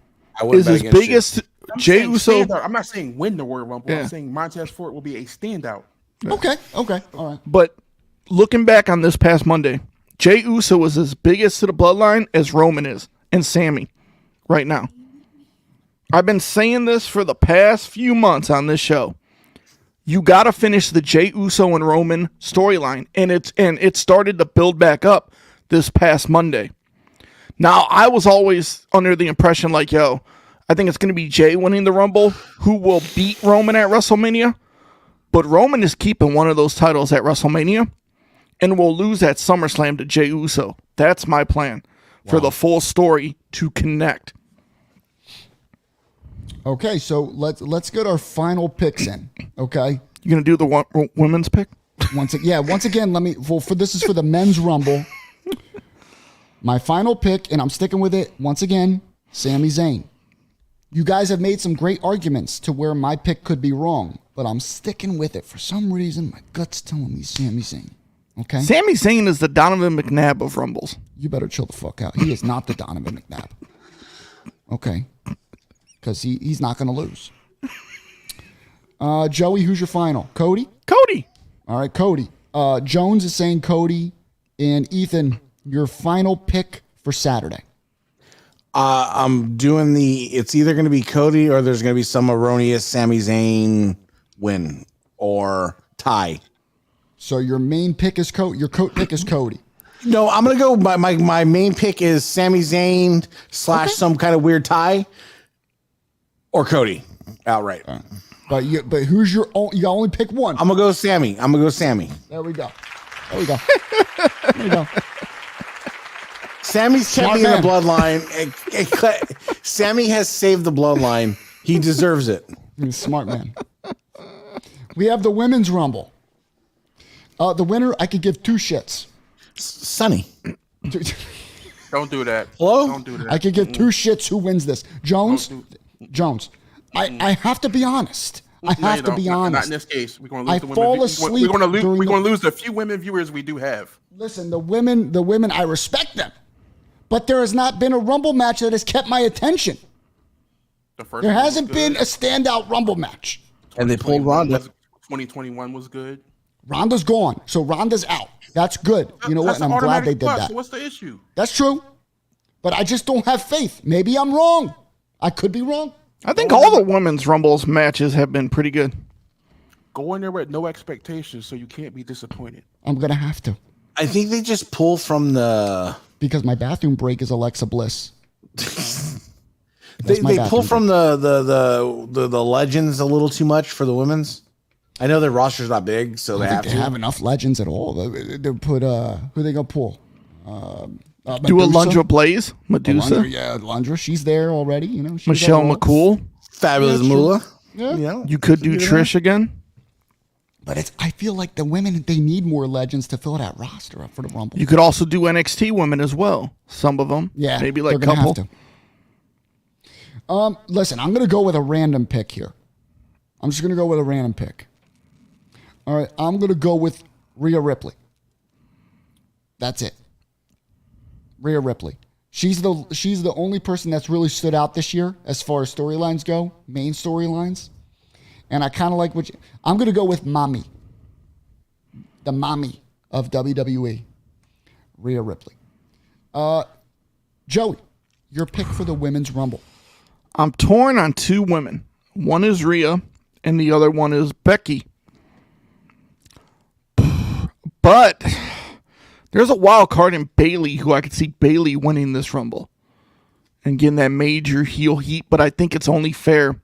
I wouldn't is bet his against you. biggest. I'm Jay saying Uso. standout. I'm not saying win the Royal Rumble. Yeah. I'm saying Montez Ford will be a standout. Okay. All right. But looking back on this past Monday, Jay Uso was as biggest to the bloodline as Roman is and Sami right now. I've been saying this for the past few months on this show. You got to finish the Jay Uso and Roman storyline, and it started to build back up this past Monday. Now, I was always under the impression like, I think it's going to be Jay winning the Rumble, who will beat Roman at WrestleMania. But Roman is keeping one of those titles at WrestleMania. and will lose at SummerSlam to Jey Uso. That's my plan for the full story to connect. Okay, so let's get our final picks in. Okay. You gonna do the women's pick? Once again, let me. Well, this is for the men's rumble. My final pick, and I'm sticking with it. Once again, Sami Zayn. You guys have made some great arguments to where my pick could be wrong, but I'm sticking with it. For some reason, my gut's telling me Sami Zayn. Okay. Sami Zayn is the Donovan McNabb of rumbles. You better chill the fuck out. He is not the Donovan McNabb. Okay. Because he's not going to lose. Joey, who's your final? Cody? Cody. All right, Cody. Jones is saying Cody. And Ethan, your final pick for Saturday. I'm doing it's either going to be Cody or there's going to be some erroneous Sami Zayn win or tie. So your main pick is Cody. Your coat pick is Cody. No, I'm going to go. My main pick is Sami Zayn / some kind of weird tie. Or Cody, outright. But who's your own? You only pick one. I'm gonna go Sami. There we go. There we go. Sammy's kept me in the bloodline. Sami has saved the bloodline. He deserves it. He's a smart man. We have the women's rumble. The winner, I could give 2 shits. Sonny. Don't do that. Hello? Don't do that. I could give 2 shits who wins this. Jones. I have to be honest. I have to be honest. Not in this case. We're going to lose I fall asleep. We're going to lose the few women viewers we do have. Listen, the women, I respect them, but there has not been a Rumble match that has kept my attention. There hasn't been a standout Rumble match. And they pulled Ronda. 2021 was good. Ronda's gone, so Ronda's out. That's good. You know what? And I'm glad they did that. So what's the issue? That's true, but I just don't have faith. Maybe I'm wrong. I could be wrong. I think all the women's rumbles matches have been pretty good. Go in there with no expectations, so you can't be disappointed. I'm gonna have to. I think they just pull from because my bathroom break is Alexa Bliss. they pull from the legends a little too much for the women's. I know their roster's not big, so they have enough legends at all. They put who they gonna pull? Do a Lundra Blaze, Medusa. Lundra. She's there already. You know, Michelle McCool, Fabulous Moolah. Yeah. You could do Trish again. But I feel like the women, they need more legends to fill that roster up for the Rumble. You could also do NXT women as well. Some of them. Yeah. Maybe like a couple. Listen, I'm going to go with a random pick here. I'm just going to go with a random pick. All right. I'm going to go with Rhea Ripley. That's it. Rhea Ripley. She's the only person that's really stood out this year as far as storylines go, main storylines. And I kind of like I'm going to go with Mommy. The Mommy of WWE. Rhea Ripley. Joey, your pick for the Women's Rumble. I'm torn on 2 women. One is Rhea, and the other one is Becky. But there's a wild card in Bayley who I could see Bayley winning this Rumble and getting that major heel heat. But I think it's only fair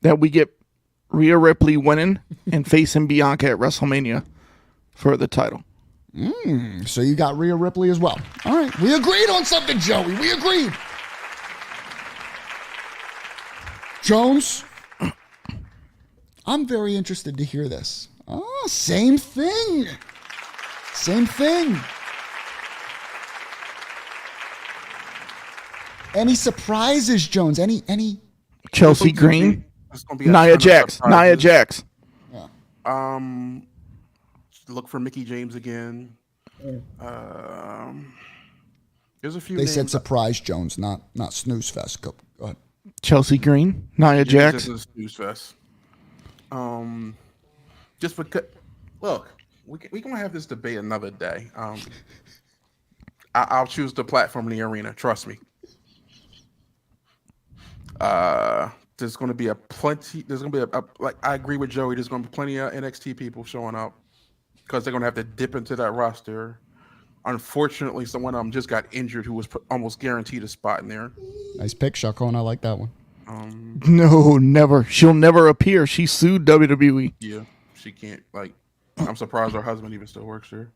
that we get Rhea Ripley winning and facing Bianca at WrestleMania for the title. So you got Rhea Ripley as well. All right. We agreed on something, Joey. We agreed. Jones, I'm very interested to hear this. Oh, same thing. Same thing. Any surprises, Jones? Any? Chelsea Green, Nia Jax. Yeah. Look for Mickey James again. There's a few. They names. said surprise Jones, not snooze fest. Go ahead. Chelsea Green, Nia Jax. This is snooze fest. Just because. Look, we gonna have this debate another day. I'll choose the platform in the arena. Trust me. There's going to be I agree with Joey. There's going to be plenty of NXT people showing up because they're going to have to dip into that roster. Unfortunately, someone of them just got injured who was almost guaranteed a spot in there. Nice pick, Shakon. I like that one. No, never. She'll never appear. She sued WWE. Yeah, she can't. I'm surprised her husband even still works here.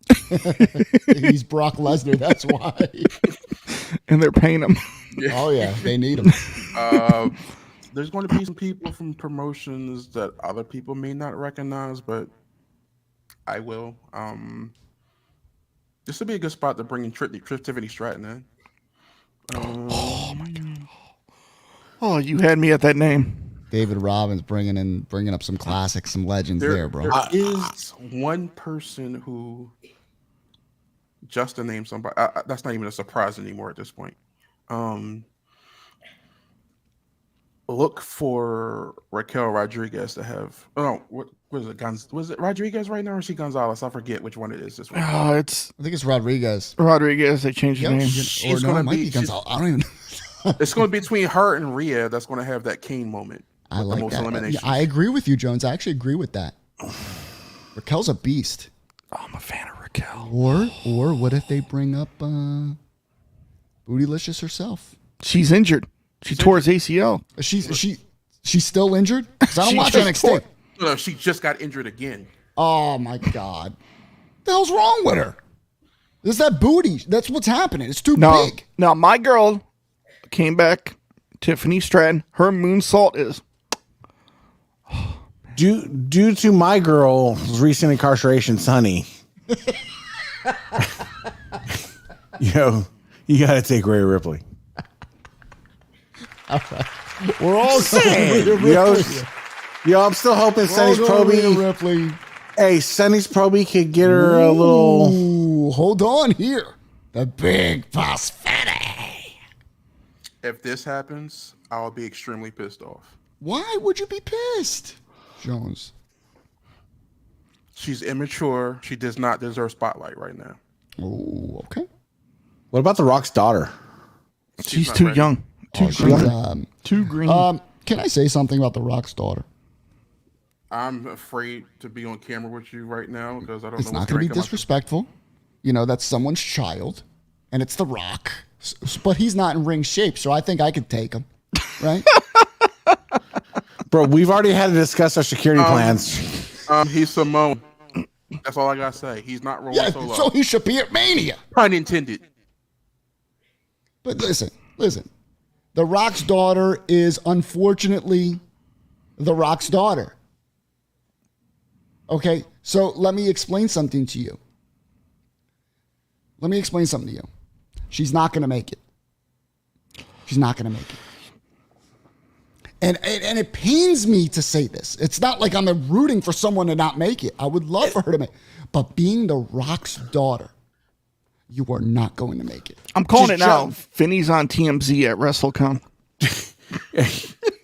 He's Brock Lesnar. That's why. And they're paying him. Oh yeah, they need him. There's going to be some people from promotions that other people may not recognize, but I will. This would be a good spot to bring in Tiffany Stratton in. Oh my god! Oh, you had me at that name. David Robbins bringing up some classics, some legends there, bro. There is one person who Justin named somebody. That's not even a surprise anymore at this point. Look for Raquel Rodriguez to have. Oh, what is it? Was it Rodriguez right now, or is she Gonzalez? I forget which one it is. This one. I think it's Rodriguez. Rodriguez. They changed the name. Or no, it might be Gonzalez. I don't even know. It's going to be between her and Rhea. That's going to have that Kane moment. I like that. Yeah, I agree with you, Jones. I actually agree with that. Raquel's a beast. Oh, I'm a fan of Raquel. Or what if they bring up Bootylicious herself? She's injured. She tore his ACL. She's still injured? Because I don't watch NXT. No, she just got injured again. Oh my God. What the hell's wrong with her? Is that booty? That's what's happening. It's too big. No, my girl came back. Tiffany Stratton. Her moonsault is. Due to my girl's recent incarceration, Sonny, you got to take Rhea Ripley. We're all saying, I'm still hoping Sonny's Proby. Hey, Sonny's Proby could get her a little. Ooh, hold on here. The big prosthetic. If this happens, I'll be extremely pissed off. Why would you be pissed, Jones? She's immature. She does not deserve spotlight right now. Oh, okay. What about The Rock's daughter? She's too ready. young. Too green. Too green. Can I say something about The Rock's daughter? I'm afraid to be on camera with you right now because I don't know. It's not going to be disrespectful. That's someone's child, and it's The Rock. But he's not in ring shape, so I think I could take him, right? Bro, we've already had to discuss our security plans. He's Samoan. That's all I gotta say. He's not rolling solo. So he should be at Mania. Pun intended. But listen. The Rock's daughter is unfortunately The Rock's daughter. Okay, so let me explain something to you. She's not going to make it. And it pains me to say this. It's not like I'm rooting for someone to not make it. I would love for her to make it. But being The Rock's daughter, you are not going to make it. I'm calling it now. Finney's on TMZ at WrestleCon.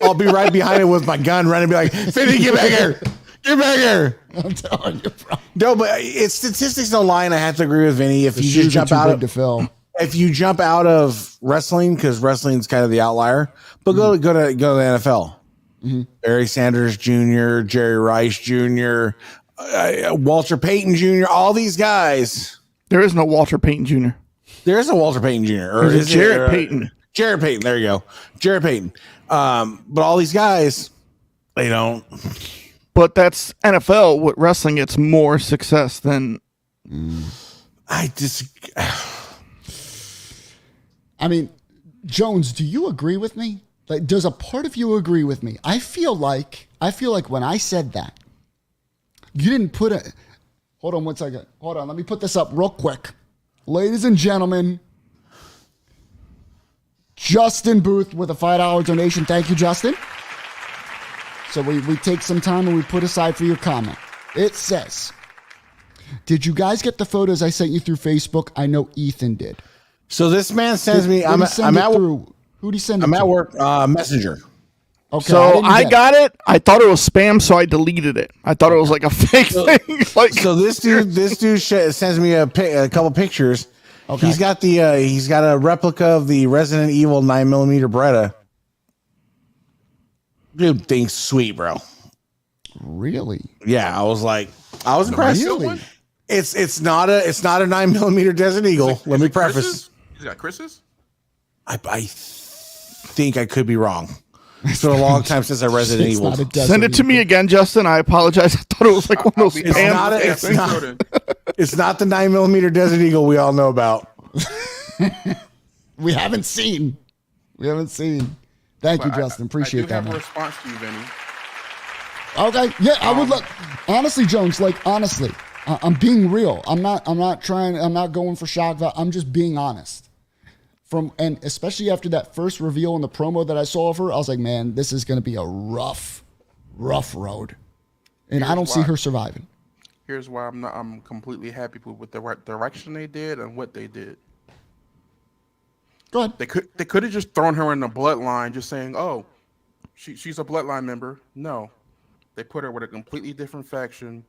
I'll be right behind it with my gun running and be like, Finney, get back here. Get back here. I'm telling you, bro. No, but it's statistics don't lie, and I have to agree with Vinny. If you just jump out of wrestling, because wrestling's kind of the outlier, but go to the NFL. Mm-hmm. Barry Sanders Jr., Jerry Rice Jr., Walter Payton Jr., all these guys. There is no Walter Payton Jr. There is a Walter Payton Jr. Or is Jarrett Payton. Jarrett Payton. There you go. Jarrett Payton. But all these guys, they don't. But that's NFL. With wrestling, it's more success than. I mean, Jones, do you agree with me? Like, does a part of you agree with me? I feel like when I said that, you didn't put a. Hold on one second. Hold on. Let me put this up real quick. Ladies and gentlemen, Justin Booth with a $5 donation. Thank you, Justin. So we take some time and we put aside for your comment. It says, did you guys get the photos I sent you through Facebook? I know Ethan did. So this man sends me. I'm at work. Who'd he send it I'm to? at work. Messenger. Okay. So I got it. I thought it was spam, so I deleted it. I thought it was like a fake thing. So this dude sends me a couple pictures. Okay. He's got a replica of the Resident Evil 9mm Beretta. Dude, thing's sweet, bro. Really? Yeah, I was impressed. Really? It's not a 9mm Desert Eagle. Let me preface. He's got Chris's? I think I could be wrong. It's been a long time since I Resident It's Evil. not a Desert Send it to me Eagle. again, Justin. I apologize. I thought it was like one of those I'll be- It's pans. not. Yeah, It's thanks, not. Jordan. It's not the 9mm Desert Eagle we all know about. We haven't seen. Thank you, But Justin. I Appreciate do that, have a man. response to you, Vinny. Okay, yeah, I would look. Honestly, Jones, like honestly, I'm being real. I'm not going for shock value. I'm just being honest. And especially after that first reveal in the promo that I saw of her, I was like, man, this is going to be a rough road, and I don't see why. her surviving. Here's why I'm completely happy with the right direction they did and what they did. Go ahead. They could have just thrown her in the bloodline, just saying, "Oh, she's a bloodline member." No, they put her with a completely different faction,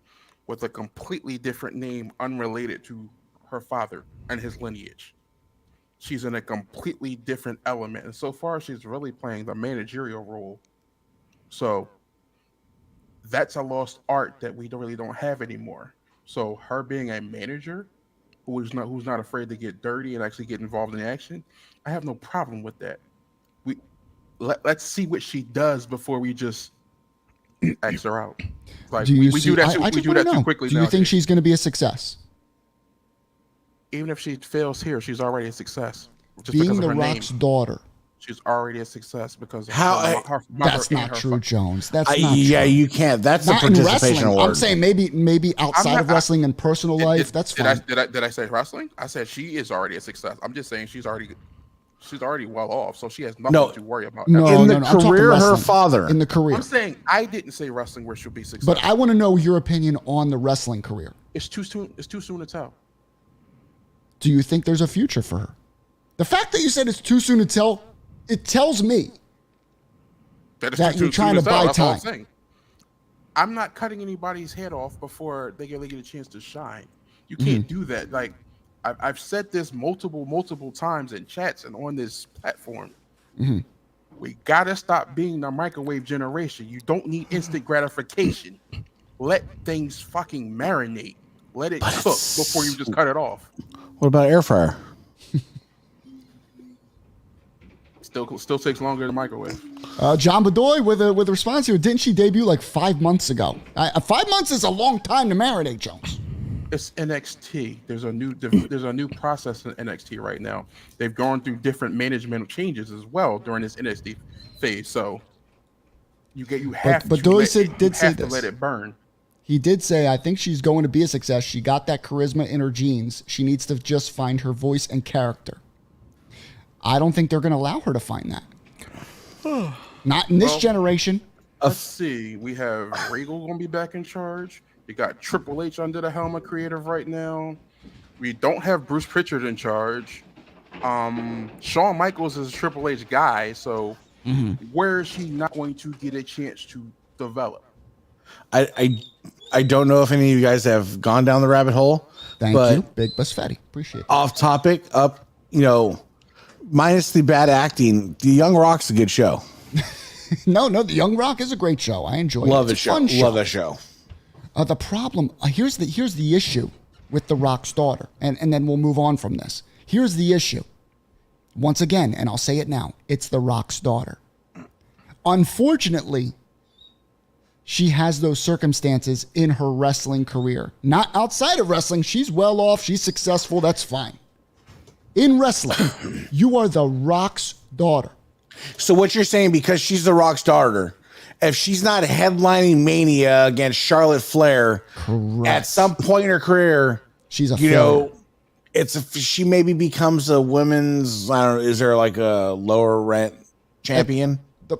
with a completely different name, unrelated to her father and his lineage. She's in a completely different element, and so far, she's really playing the managerial role. So that's a lost art that we really don't have anymore. So her being a manager who's not afraid to get dirty and actually get involved in action, I have no problem with that. Let's see what she does before we just X her out. Like Do you we see? do that I we just do wanna that too know, quickly do you think nowadays. she's going to be a success? Even if she fails here, she's already a success. Just Being because of the her Rock's name, daughter. she's already a success because of How- her mother That's and not her true, fa- Jones. That's not Yeah, true. you can't. That's the Not in participation wrestling. award. I'm saying maybe outside not- of wrestling and personal life. Did- That's did fine. Did I say wrestling? I said she is already a success. I'm just saying she's already well off, so she has nothing No. to worry about. No, In the I'm talking career, her wrestling. father. In the career. I'm saying I didn't say wrestling where she'll be successful. But I want to know your opinion on the wrestling career. It's too soon. It's too soon to tell. Do you think there's a future for her? The fact that you said it's too soon to tell, it tells me That, that you're trying to buy That's all I'm time. saying. I'm not cutting anybody's head off before they get a chance to shine. You can't do that. Like I've said this multiple times in chats and on this platform. We gotta stop being the microwave generation. You don't need instant gratification. Let things fucking marinate. Let it cook before you just cut it off. What about air fryer? Still takes longer than microwave. John Bedoy with a response here. Didn't she debut like 5 months ago? 5 months is a long time to marinate, Jones. It's NXT. There's a new process in NXT right now. They've gone through different management changes as well during this NXT phase. So you have But to Doyle let said- it, did you say have to this. let it burn. He did say, I think she's going to be a success. She got that charisma in her genes. She needs to just find her voice and character. I don't think they're going to allow her to find that. Not in this generation. Let's see. We have Regal gonna be back in charge. We got Triple H under the helm of creative right now. We don't have Bruce Pritchard in charge. Shawn Michaels is a Triple H guy, so where is he not going to get a chance to develop? I don't know if any of you guys have gone down the rabbit hole. Thank but you, Big Bus Fatty. Appreciate it. Off topic, minus the bad acting, the Young Rock's a good show. No, the Young Rock is a great show. I enjoy it. Love the It's a show. fun Love that show. The problem here's the issue with the Rock's daughter, and then we'll move on from this. Here's the issue. Once again, and I'll say it now, it's the Rock's daughter. Unfortunately, she has those circumstances in her wrestling career. Not outside of wrestling. She's well off. She's successful. That's fine. In wrestling, you are the Rock's daughter. So what you're saying, because she's the Rock's daughter, if she's not headlining Mania against Charlotte Flair, at some point in her career, She's a you failure. know, she maybe becomes a women's. I don't know. Is there like a lower rent champion? The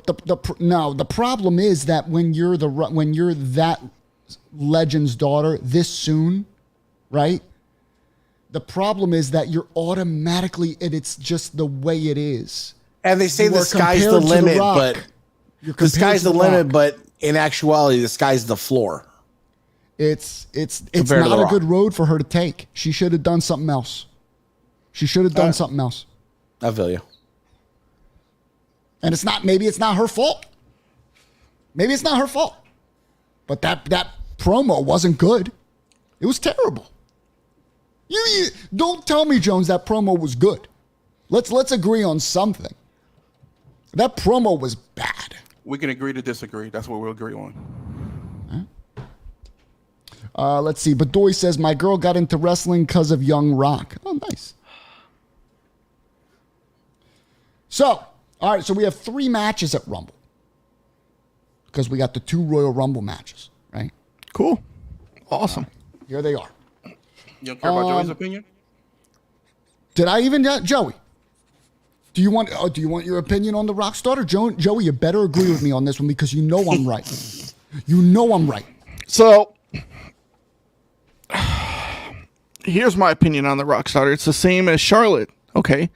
problem is that when you're that legend's daughter this soon, right? The problem is that you're automatically, and it's just the way it is. And they say You the are sky's the compared to The limit, Rock. but You're the compared sky's to the limit. Rock. But in actuality, the sky's the floor. It's Compared to not The a Rock. good road for her to take. She should have done something else. She should have done something else. I feel you. And maybe it's not her fault. Maybe it's not her fault. But that promo wasn't good. It was terrible. You don't tell me, Jones, that promo was good. Let's agree on something. That promo was bad. We can agree to disagree. That's what we'll agree on. Let's see. Bedoy says, my girl got into wrestling because of Young Rock. Oh, nice. So, all right. So we have 3 matches at Rumble. Because we got the 2 Royal Rumble matches, right? Cool. Awesome. Here they are. You don't care about Joey's opinion? Did I even Joey? Do you want your opinion on the Rock starter? Joey, you better agree with me on this one because you know I'm right. You know I'm right. So here's my opinion on the Rock starter. It's the same as Charlotte. Okay.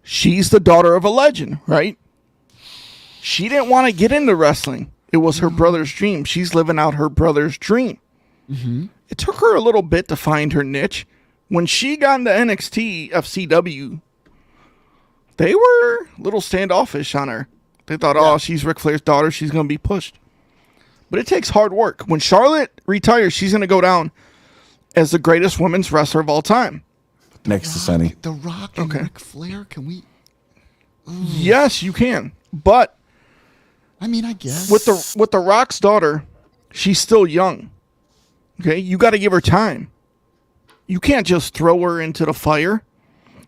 She's the daughter of a legend, right? She didn't want to get into wrestling. It was her brother's dream. She's living out her brother's dream. Mm-hmm. It took her a little bit to find her niche. When she got into NXT FCW, they were a little standoffish on her. They thought, oh, she's Ric Flair's daughter. She's going to be pushed. But it takes hard work. When Charlotte retires, she's going to go down as the greatest women's wrestler of all time. Next to Sunny. The Rock and Ric Flair, can we? Yes, you can. But I mean, I guess. with the Rock's daughter, she's still young. Okay? You got to give her time. You can't just throw her into the fire.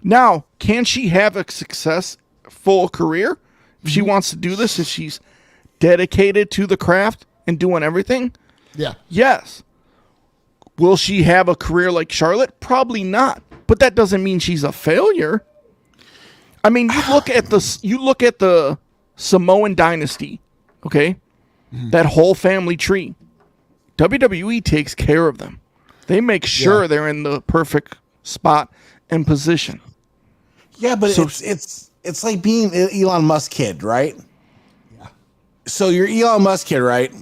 Now, can she have a successful career if she wants to do this, if she's dedicated to the craft and doing everything? Yeah. Yes. Will she have a career like Charlotte? Probably not. But that doesn't mean she's a failure. I mean, you look at the Samoan dynasty, okay? That whole family tree. WWE takes care of them. They make sure they're in the perfect spot and position. Yeah, but it's like being an Elon Musk kid, right? Yeah. So you're Elon Musk kid, right?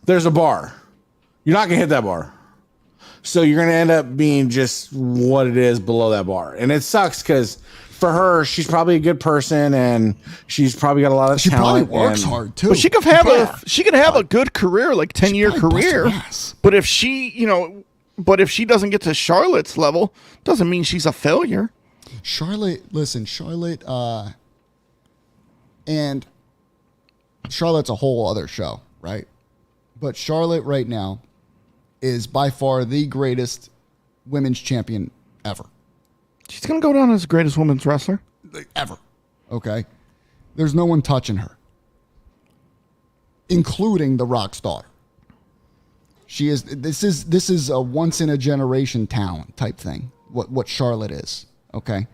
There's a bar. You're not gonna hit that bar. So you're gonna end up being just what it is below that bar, and it sucks because for her, she's probably a good person, and she's probably got a lot of talent. She probably works hard too. But she could have a good career, like 10-year career. But if she doesn't get to Charlotte's level, doesn't mean she's a failure. Charlotte, and Charlotte's a whole other show, right? But Charlotte right now is by far the greatest women's champion ever. She's going to go down as the greatest women's wrestler ever. Okay? There's no one touching her, including the Rock's daughter. She is. This is a once in a generation talent type thing. What Charlotte is. Okay.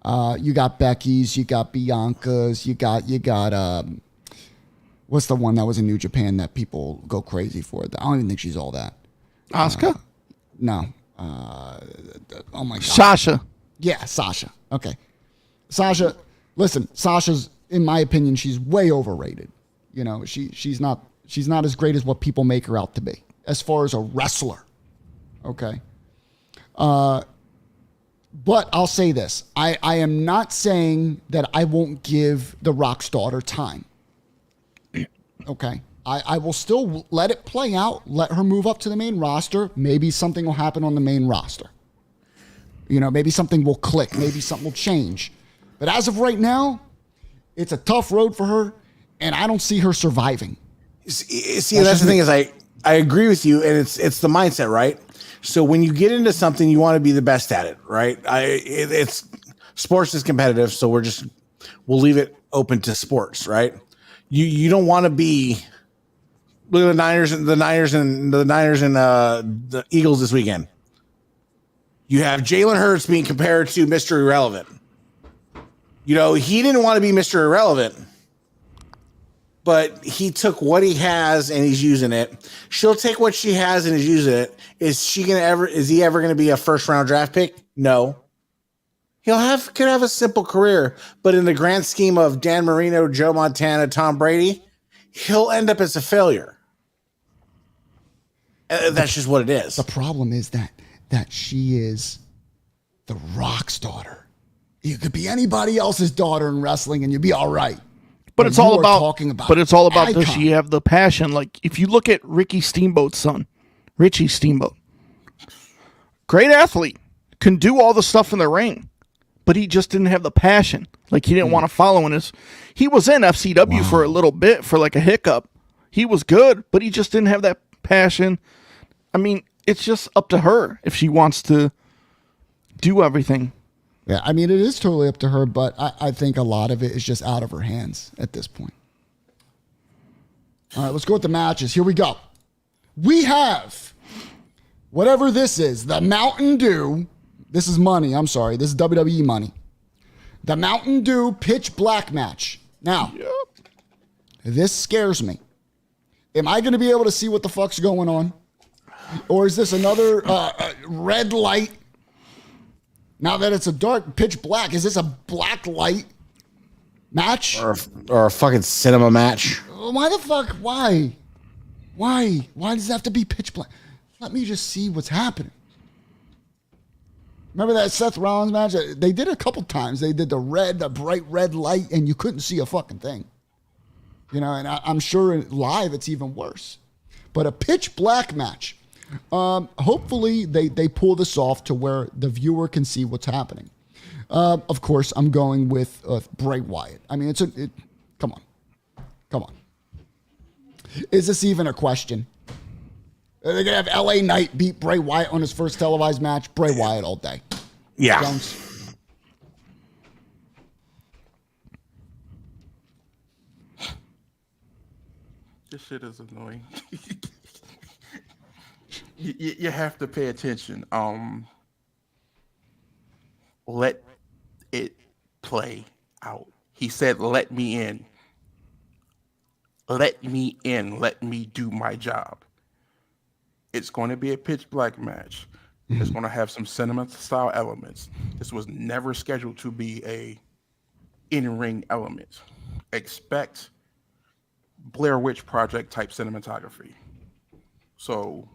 You got Becky's. You got Bianca's. You got. What's the one that was in New Japan that people go crazy for? I don't even think she's all that. Asuka? No. Oh my God. Sasha. Yeah, Sasha. Okay. Sasha. Listen, Sasha's, in my opinion, she's way overrated. You know, she's not as great as what people make her out to be as far as a wrestler. Okay. But I'll say this. I am not saying that I won't give the Rock's daughter time. Okay. I will still let it play out. Let her move up to the main roster. Maybe something will happen on the main roster. You know, maybe something will click. Maybe something will change. But as of right now, it's a tough road for her, and I don't see her surviving. See, that's the thing is I agree with you, and it's the mindset, right? So when you get into something, you want to be the best at it, right? It's sports is competitive, so we'll leave it open to sports, right? You don't want to be. Look at the Niners and the Eagles this weekend. You have Jalen Hurts being compared to Mr. Irrelevant. You know, he didn't want to be Mr. Irrelevant, but he took what he has and he's using it. She'll take what she has and is using it. Is he ever going to be a first round draft pick? No. Could have a simple career, but in the grand scheme of Dan Marino, Joe Montana, Tom Brady, he'll end up as a failure. That's just what it is. The problem is that she is the Rock's daughter. You could be anybody else's daughter in wrestling and you'd be all right. But it's all about talking about. But it's all about icon. does she have the passion? Like if you look at Ricky Steamboat's son, Richie Steamboat, great athlete, can do all the stuff in the ring, but he just didn't have the passion. Like, he didn't want to follow in his. He was in FCW for a little bit, for like a hiccup. He was good, but he just didn't have that passion. I mean, it's just up to her if she wants to do everything. Yeah, I mean, it is totally up to her, but I think a lot of it is just out of her hands at this point. All right, let's go with the matches. Here we go. We have, whatever this is, the Mountain Dew. This is money. I'm sorry. This is WWE money. The Mountain Dew Pitch Black match. Now, this scares me. Am I going to be able to see what the fuck's going on? Or is this another red light? Now that it's a dark pitch black, is this a black light match? Or a fucking cinema match? Why the fuck? Why? Why does it have to be pitch black? Let me just see what's happening. Remember that Seth Rollins match? They did it a couple times. They did the bright red light, and you couldn't see a fucking thing. You know, and I'm sure live it's even worse. But a pitch black match. Hopefully they pull this off to where the viewer can see what's happening. Of course, I'm going with Bray Wyatt. I mean, come on. Is this even a question? Are they going to have LA Knight beat Bray Wyatt on his first televised match? Bray Wyatt all day. Yeah. Jones. This shit is annoying. You have to pay attention. Let it play out. He said, let me in. Let me in. Let me do my job. It's going to be a pitch black match. It's going to have some cinema style elements. This was never scheduled to be a in-ring element. Expect Blair Witch Project type cinematography. So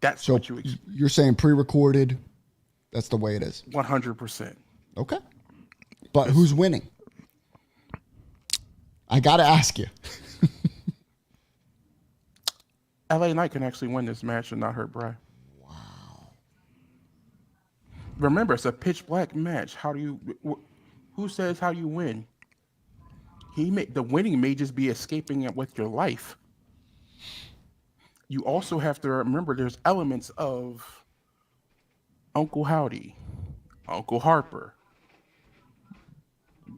that's what you expect. You're saying pre-recorded. That's the way it is. 100%. Okay. But who's winning? I got to ask you. LA Knight can actually win this match and not hurt Bray. Wow. Remember, it's a pitch black match. Who says how you win? The winning may just be escaping it with your life. You also have to remember there's elements of Uncle Howdy, Uncle Harper.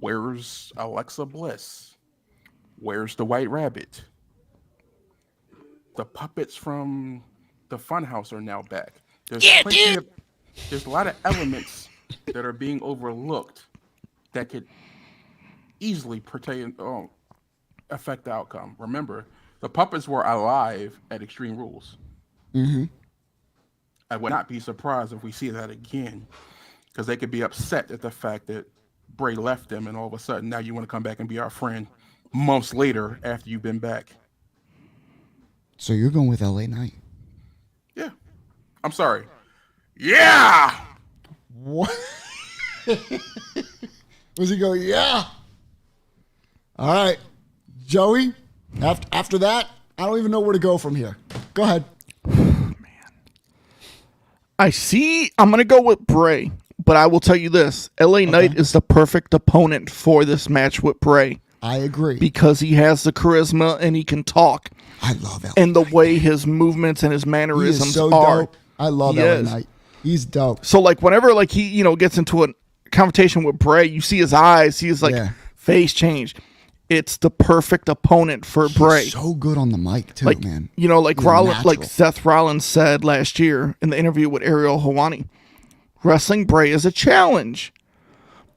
Where's Alexa Bliss? Where's the White Rabbit? The puppets from the Funhouse are now back. There's a lot of elements that are being overlooked that could easily affect the outcome. Remember, the puppets were alive at Extreme Rules. Mm-hmm. I would not be surprised if we see that again, because they could be upset at the fact that Bray left them, and all of a sudden now you want to come back and be our friend months later after you've been back. So you're going with LA Knight? Yeah. I'm sorry. Yeah. What? Was he going, yeah? All right. Joey, after that, I don't even know where to go from here. Go ahead. Man. I'm going to go with Bray, but I will tell you this. LA Knight is the perfect opponent for this match with Bray. I agree. Because he has the charisma and he can talk. I love LA And the Knight. way his movements and his mannerisms he is so are. dope. I love LA Knight. He's dope. So like whenever like he, gets into a confrontation with Bray, you see his eyes, see his face change. It's the perfect opponent for Bray. So good on the mic too, like, man. Like Seth Rollins said last year in the interview with Ariel Helwani, wrestling Bray is a challenge.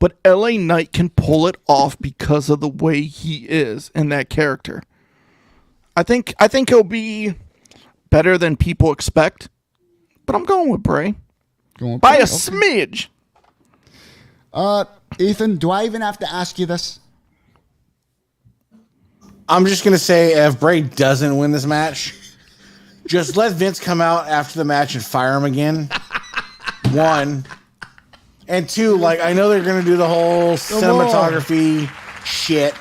But LA Knight can pull it off because of the way he is in that character. I think he'll be better than people expect, but I'm going with Bray. By a smidge. Ethan, do I even have to ask you this? I'm just going to say if Bray doesn't win this match, just let Vince come out after the match and fire him again. One. And two, like, I know they're going to do the whole cinematography shit.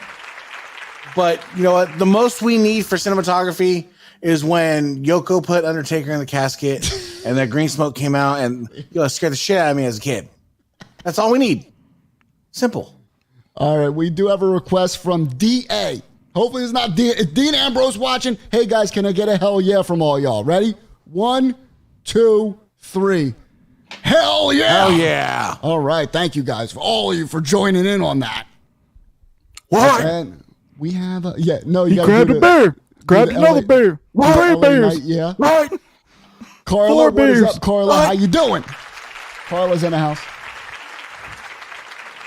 But, you know what? The most we need for cinematography is when Yoko put Undertaker in the casket and that green smoke came out and scared the shit out of me as a kid. That's all we need. Simple. All right, we do have a request from DA. Hopefully it's not Dean. Is Dean Ambrose watching? Hey, guys, can I get a hell yeah from all y'all? Ready? 1, 2, 3. Hell yeah! Hell yeah! All right, thank you guys, for all of you for joining in on that. What? And we have a, yeah, no, you He grabbed a bear. Grabbed another bear. Three bears. Yeah. Right. Carla, Four what is bears. up, Carla? How you doing? Carla's in the house.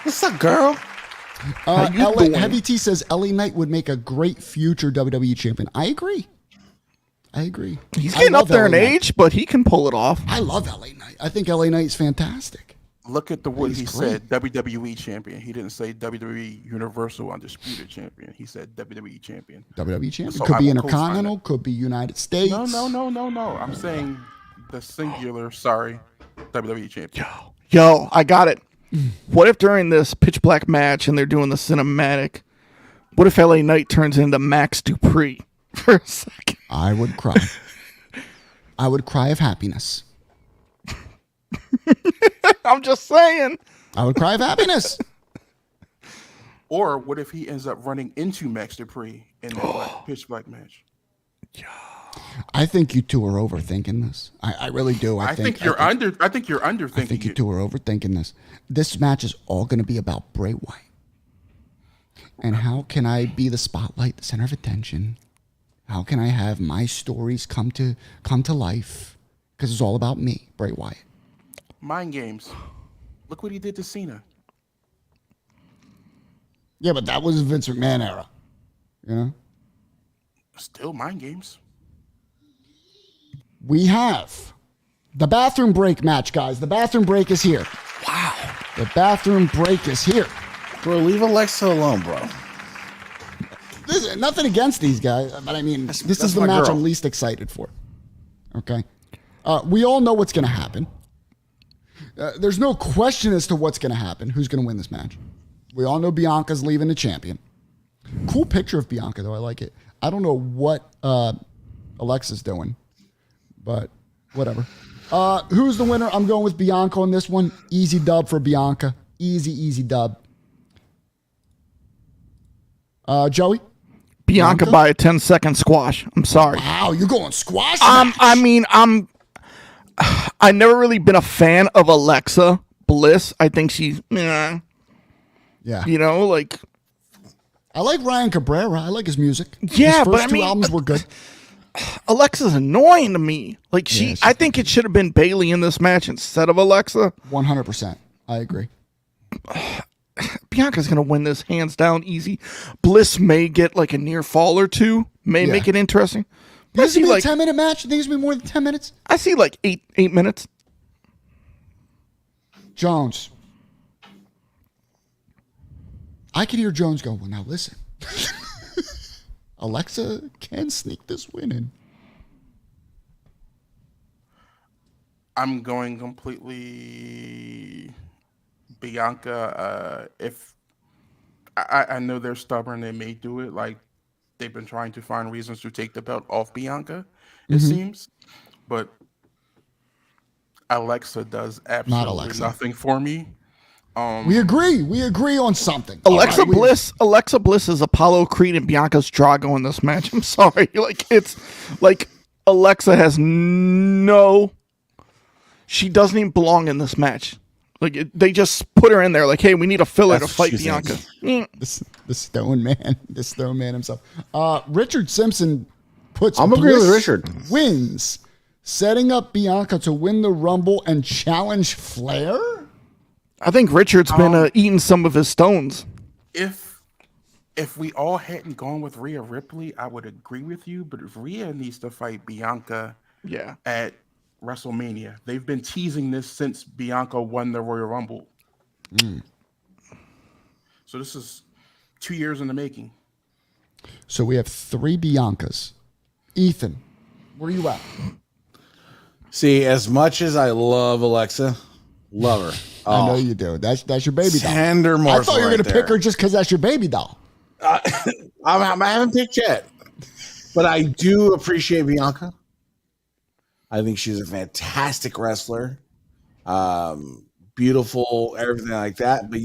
What's up, girl? LA, doing? Heavy T says LA Knight would make a great future WWE champion. I agree. He's I getting love up there in LA Knight. age, but he can pull it off. I love LA Knight. I think LA Knight is fantastic. Look at the what he He's said. WWE champion. He didn't say WWE Universal Undisputed champion. He said WWE champion. WWE champion. So Could I be will Intercontinental, co-sign could be United States. No. I'm saying the singular. Sorry, WWE champion. Yo, I got it. What if during this pitch black match and they're doing the cinematic, what if LA Knight turns into Max Dupree for a second? I would cry. I would cry of happiness. I'm just saying. I would cry of happiness. Or what if he ends up running into Max Dupree in that pitch black match? I think you two are overthinking this. I really do. I think you're underthinking. I think you two are overthinking this. This match is all going to be about Bray Wyatt. And how can I be the spotlight, the center of attention? How can I have my stories come to life? Because it's all about me, Bray Wyatt. Mind games. Look what he did to Cena. Yeah, but that was Vince McMahon era. You know? Still mind games. We have the bathroom break match, guys. The bathroom break is here. Wow. The bathroom break is here. Bro, leave Alexa alone, bro. Listen, nothing against these guys, but I mean, this that's is the my match girl. I'm least excited for. Okay? We all know what's going to happen. There's no question as to what's going to happen. Who's going to win this match? We all know Bianca's leaving the champion. Cool picture of Bianca, though. I like it. I don't know what Alexa's doing, but whatever. Who's the winner? I'm going with Bianca on this one. Easy dub for Bianca. Easy dub. Joey? Bianca by a 10-second squash. I'm sorry. Wow, you're going squash I've never really been a fan of Alexa Bliss. I think she's, Yeah. you know, like. I like Ryan Cabrera. I like his music. Yeah, his but first I two mean, albums were good. Alexa's annoying to me. Like Yeah, she's I think it should have been Bailey in this match instead of Alexa. 100%. I agree. Bianca's gonna win this hands down easy. Bliss may get like a near fall or two, may Yeah. make it interesting. I This see is like a 10-minute match. You think it's going to be more than 10 minutes? I see like eight minutes. Jones. I can hear Jones go, well, now listen. Alexa can sneak this win in. I'm going completely Bianca. If I know they're stubborn, they may do it. Like they've been trying to find reasons to take the belt off Bianca, it seems. But Alexa does absolutely Alexa. nothing for me. We agree. We agree on something. Alexa All right, Bliss. Alexa Bliss is Apollo Creed and Bianca's Drago in this match. I'm sorry. Like it's like Alexa has no. She doesn't even belong in this match. Like they just put her in there. Like, hey, we need a filler That's to fight what she Bianca. thinks. The Stone Man. The Stone Man himself. Richard Simpson puts I'm agreeing with Bliss Richard. wins, setting up Bianca to win the Rumble and challenge Flair? I think Richard's been eating some of his stones. If we all hadn't gone with Rhea Ripley, I would agree with you. But if Rhea needs to fight Bianca Yeah. at WrestleMania, they've been teasing this since Bianca won the Royal Rumble. So this is 2 years in the making. So we have 3 Biancas. Ethan, where are you at? See, as much as I love Alexa, love her. I know you do. That's your baby doll. Tender I morsel thought you were right going to there. pick her just because that's your baby doll. I haven't picked yet, but I do appreciate Bianca. I think she's a fantastic wrestler. beautiful, everything like that. But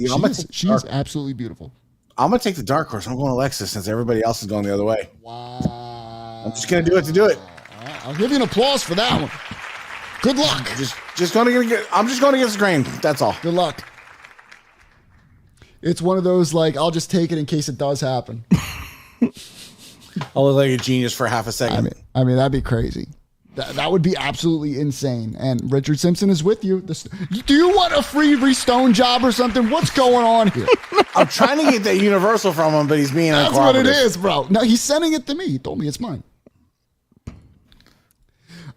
She is absolutely beautiful. I'm gonna take the dark horse. I'm going Alexa since everybody else is going the other way. Wow. I'm just gonna do it to do it. I'll give you an applause for that one. Good luck. I'm just going against the grain. That's all. Good luck. It's one of those like I'll just take it in case it does happen. I'll look like a genius for half a second. I mean that'd be crazy. That would be absolutely insane. And Richard Simpson is with you. Do you want a free Restone job or something? What's going on here? I'm trying to get that Universal from him, but he's being That's what it is, bro. No, he's sending it to me. He told me it's mine.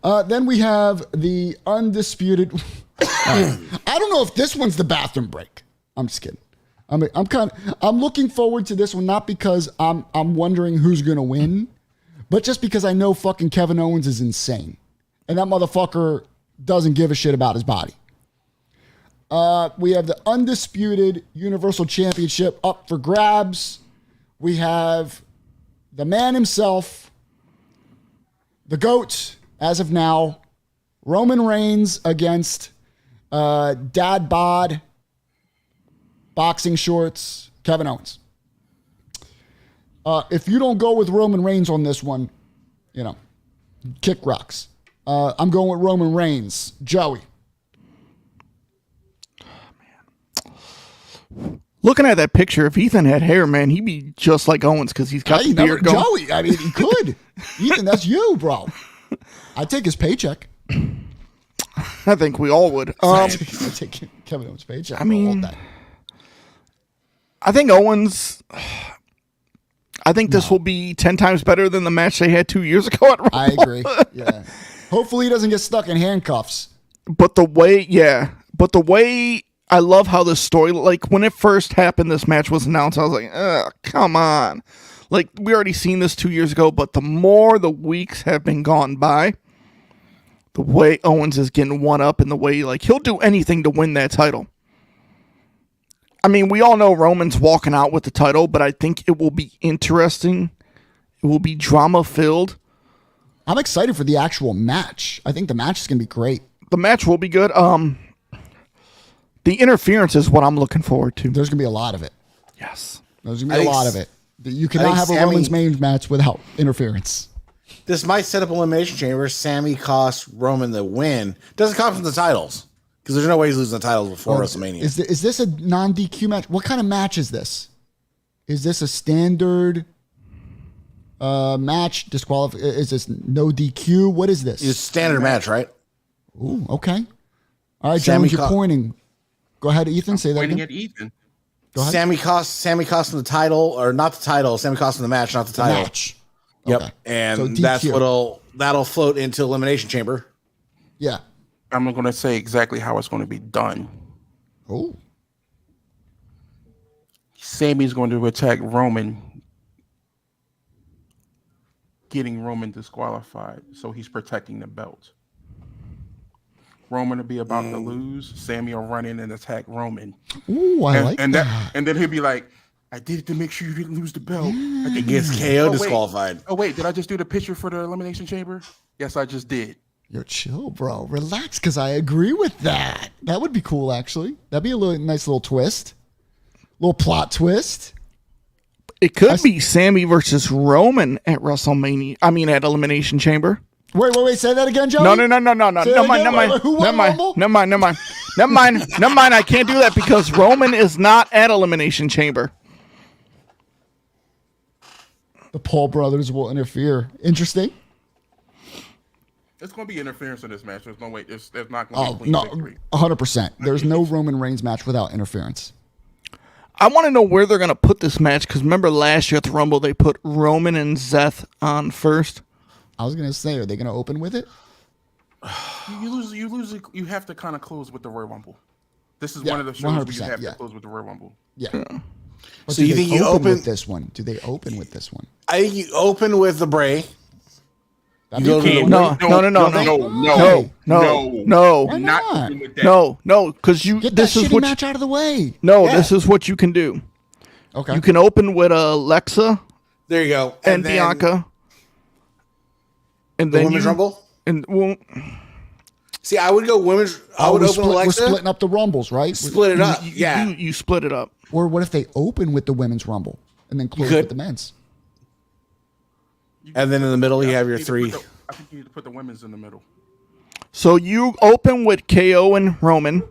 Then we have the undisputed. I don't know if this one's the bathroom break. I'm just kidding. I'm looking forward to this one, not because I'm wondering who's gonna win, but just because I know fucking Kevin Owens is insane. And that motherfucker doesn't give a shit about his body. We have the undisputed Universal Championship up for grabs. We have the man himself, the GOAT, as of now, Roman Reigns against Dad Bod, boxing shorts, Kevin Owens. If you don't go with Roman Reigns on this one, kick rocks. I'm going with Roman Reigns. Joey. Looking at that picture, if Ethan had hair, man, he'd be just like Owens because he's got the beard going. Joey, I mean, he could. Ethan, that's you, bro. I'd take his paycheck. I think we all would. I'd take Kevin Owens' paycheck. I mean, I think Owens... I think this will be 10 times better than the match they had 2 years ago at Rumble. I agree. Yeah. Hopefully he doesn't get stuck in handcuffs. But the way I love how the story, like when it first happened, this match was announced, I was like, come on. Like we already seen this 2 years ago, but the more the weeks have been gone by, the way Owens is getting one up and the way like he'll do anything to win that title. I mean, we all know Roman's walking out with the title, but I think it will be interesting. It will be drama filled. I'm excited for the actual match. I think the match is going to be great. The match will be good. The interference is what I'm looking forward to. There's going to be a lot of it. Yes. There's going to be a lot of it. You cannot have a Roman's main match without interference. This might set up an elimination chamber. Sami costs Roman the win. Doesn't cost him the titles. Because there's no way he's losing the titles before WrestleMania. Is this a non-DQ match? What kind of match is this? Is this a standard match? Is this no DQ? What is this? It's a standard match, right? Ooh, okay. All right, Jones, you're pointing. Go ahead, Ethan. Say that Pointing again. at Ethan. Go ahead. Sami costs him the title, or not the title. Sami costs him the match, not the title. Match. Yep. Okay. And So that's DQ. that'll float into elimination chamber. Yeah. I'm going to say exactly how it's going to be done. Oh. Sami's going to attack Roman, getting Roman disqualified. So he's protecting the belt. Roman will be about to lose. Sami will run in and attack Roman. Ooh, I like that. And then he'll be like, I did it to make sure you didn't lose the belt. I He gets KO disqualified. Oh, wait. Did I just do the picture for the Elimination Chamber? Yes, I just did. Yo, chill, bro. Relax, because I agree with that. That would be cool, actually. That'd be a nice little twist. Little plot twist. It could be Sami versus Roman at WrestleMania. I mean, at Elimination Chamber. Wait. Say that again, Joey? No. Say Never mind. Who won Rumble? Never mind. I can't do that because Roman is not at Elimination Chamber. The Paul brothers will interfere. Interesting. It's going to be interference in this match. There's no way. There's not going to be a clean No, victory. 100%. There's no Roman Reigns match without interference. I want to know where they're going to put this match because remember last year at the Rumble, they put Roman and Seth on first. I was going to say, are they going to open with it? You lose. You have to kind of close with the Royal Rumble. This is one of the shows where you have to close with the Royal Rumble. Yeah. But So you think you open with this one? Do they open with this one? I think you open with the Bray. That'd You be go to cool. the No. Why Not not? open with that. No, because Get that this is shitty what match out of the way. this is what you can do. Okay. You can open with Alexa There you go. and then Bianca, and The then Women's Rumble? and well, See, I would go women's. I would open Alexa. We're splitting up the rumbles, right? Split it up. You split it up. Or what if they open with the women's rumble and then close with the men's? And then in the middle, you have your three. I think you need to put the women's in the middle. So you open with KO and Roman.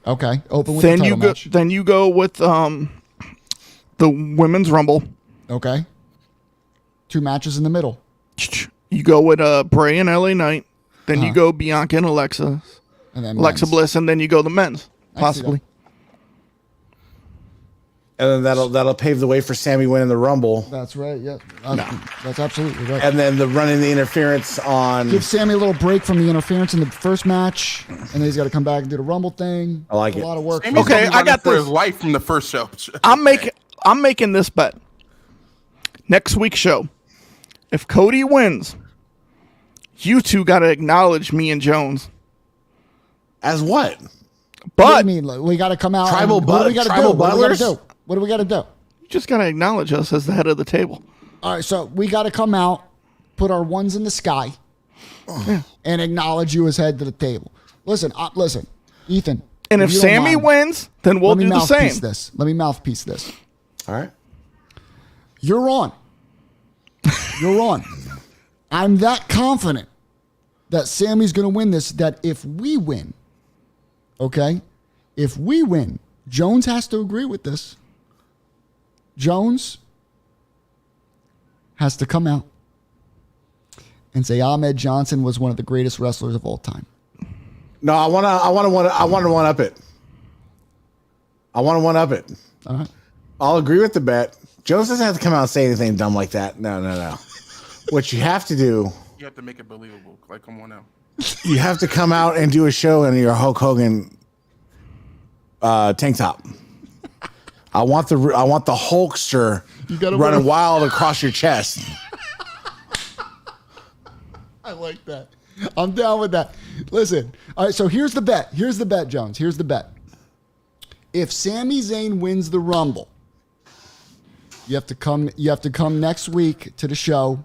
Okay, open with the title match. Then you go with the women's rumble. Okay. 2 matches in the middle. You go with Bray and LA Knight. Then you go Bianca and Alexa. And then Alexa men's. Bliss, and then you go the men's, possibly. And then that'll pave the way for Sami winning the Rumble. That's right. Yeah, that's absolutely right. And then the running the interference on. Give Sami a little break from the interference in the first match, and then he's got to come back and do the Rumble thing. I like it. A lot of work. Sami's Okay, gonna be I got running for this. his life from the first show. I'm making this bet. Next week's show, if Cody wins, you two got to acknowledge me and Jones. As what? But What do you mean? Like, we got to come out. Tribal and, what do we gotta tribal do? What do we gotta butlers? do? What do we got to do? you just got to acknowledge us as the head of the table. All right, so we got to come out, put our ones in the sky, and acknowledge you as head to the table. Listen, Ethan. And if you don't Sami mind, wins, then we'll let me do the mouthpiece same. this. Let me mouthpiece this. All right. You're on. You're on. I'm that confident that Sami's going to win this, that if we win, okay, if we win, Jones has to agree with this. Jones has to come out and say Ahmed Johnson was one of the greatest wrestlers of all time. No, I want to one up it. I want to one up it. All right. I'll agree with the bet. Jones doesn't have to come out and say anything dumb like that. No. What you have to do, You have to make it believable. Like, come on now. you have to come out and do a show in your Hulk Hogan tank top. I want the Hulkster running wild across your chest. I like that. I'm down with that. Listen, all right, so here's the bet. Here's the bet, Jones. Here's the bet. If Sami Zayn wins the Rumble, you have to come next week to the show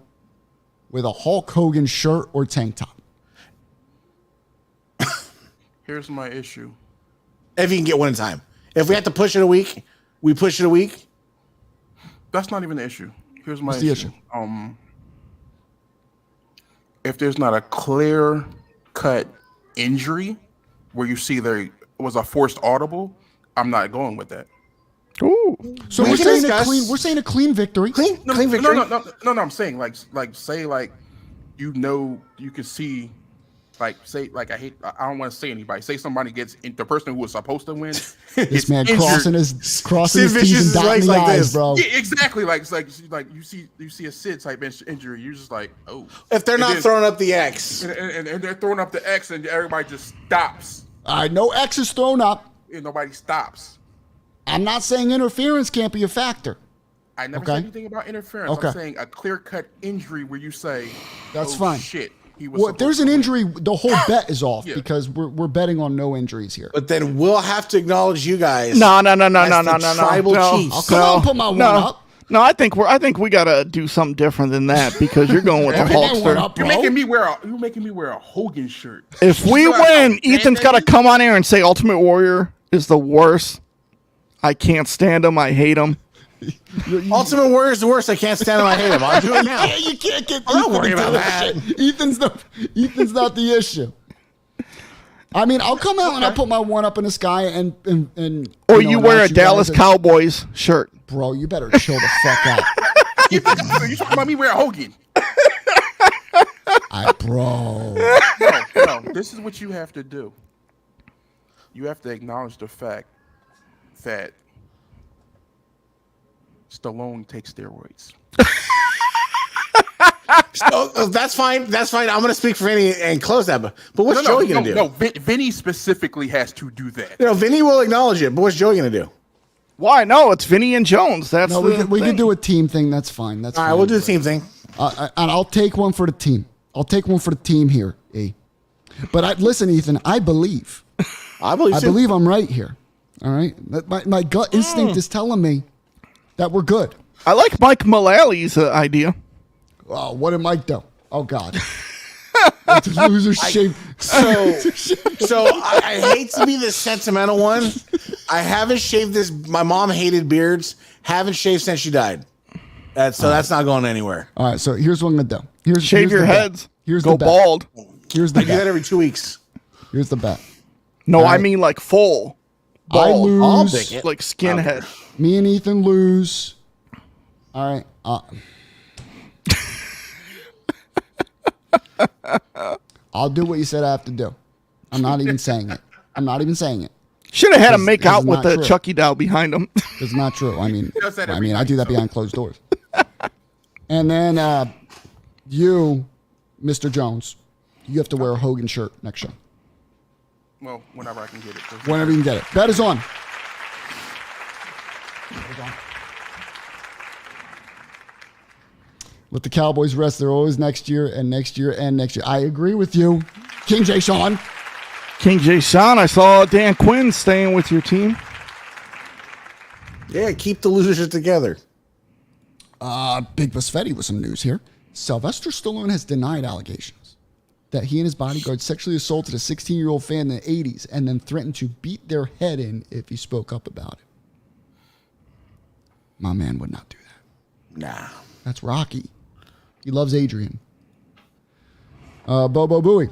with a Hulk Hogan shirt or tank top. Here's my issue. If you can get one in time. If we have to push it a week, we push it a week. That's not even the issue. Here's my What's the issue. issue? If there's not a clear cut injury where you see there was a forced audible, I'm not going with that. Ooh. So We we're can saying discuss- we're saying a clean victory. Clean victory. No. I'm saying like say like you can see like say like I don't want to say anybody. Say somebody gets the person who was supposed to win. This man injured. crossing his Sid T's Vicious and is dotting the like I's, this. bro. Yeah, exactly. Like it's like you see a Sid type injury. You're just like, oh. If they're And not then- throwing up the X. and they're throwing up the X and everybody just stops. All right, no X is thrown up. And nobody stops. I'm not saying interference can't be a factor. I never Okay. said anything about interference. Okay. I'm saying a clear-cut injury where you say, That's oh, fine. shit, he was Well, if there's an supposed to injury, the whole bet is off Yeah. because we're betting on no injuries here. But then we'll have to acknowledge you guys. No. as the Tribal Chiefs. I'll come out and put my one up. No, I think we gotta do something different than that because you're going with the Put that one Hulkster. up, You're bro. making me wear a Hogan shirt. If we win, Ethan's got to come on air and say Ultimate Warrior is the worst. I can't stand him. I hate him. Ultimate Warrior is the worst. I can't stand him. I hate him. I'll do it now. Yeah, you can't get I'm not Ethan worried into about that that. shit. Ethan's not the issue. I mean, I'll come out and I'll put my one up in the sky and Or know, you wear a announce you Dallas guys as- Cowboys shirt. Bro, you better chill the fuck out. You talking about me wearing Hogan? Bro. No. This is what you have to do. You have to acknowledge the fact that Stallone takes steroids. So, that's fine. That's fine. I'm going to speak for Vinny and close that. But what's Joey going to do? No, Vinny specifically has to do that. You know, Vinny will acknowledge it, but what's Joey going to do? Why? No, it's Vinny and Jones. That's No, we can do a team thing. That's fine. That's All fine. right, we'll do the team thing. And I'll take one for the team. I'll take one for the team here, E. But listen, Ethan, I believe. I believe I so. believe I'm right here. All right? My gut instinct is telling me that we're good. I like Mike Mullally's idea. Oh, what did Mike do? Oh, God. To lose his shape. So I hate to be the sentimental one. I haven't shaved this. My mom hated beards. Haven't shaved since she died. That's not going anywhere. All right, so here's what I'm gonna do. Shave your heads. Here's Go the bet. bald. Here's the I do that bet. every 2 weeks. Here's the bet. No, I mean like full. I Bald. I'll lose. pick it. Like skinhead. Me and Ethan lose. All right. I'll do what you said I have to do. I'm not even saying it. Should have had him make This is out with not the true. Chucky doll behind him. It's not true. I mean, does that every I do that night, so. behind closed doors. And then you, Mr. Jones, you have to wear a Hogan shirt next show. Well, whenever I can get it. Whenever you can get it. Bet is on. With the Cowboys rest, they're always next year and next year and next year. I agree with you. King J. Sean. King J. Sean, I saw Dan Quinn staying with your team. Yeah, keep the losers together. Big Busfetti with some news here. Sylvester Stallone has denied allegations that he and his bodyguard sexually assaulted a 16-year-old fan in the 80s and then threatened to beat their head in if he spoke up about it. My man would not do that. Nah. That's Rocky. He loves Adrian. Bobo Booey.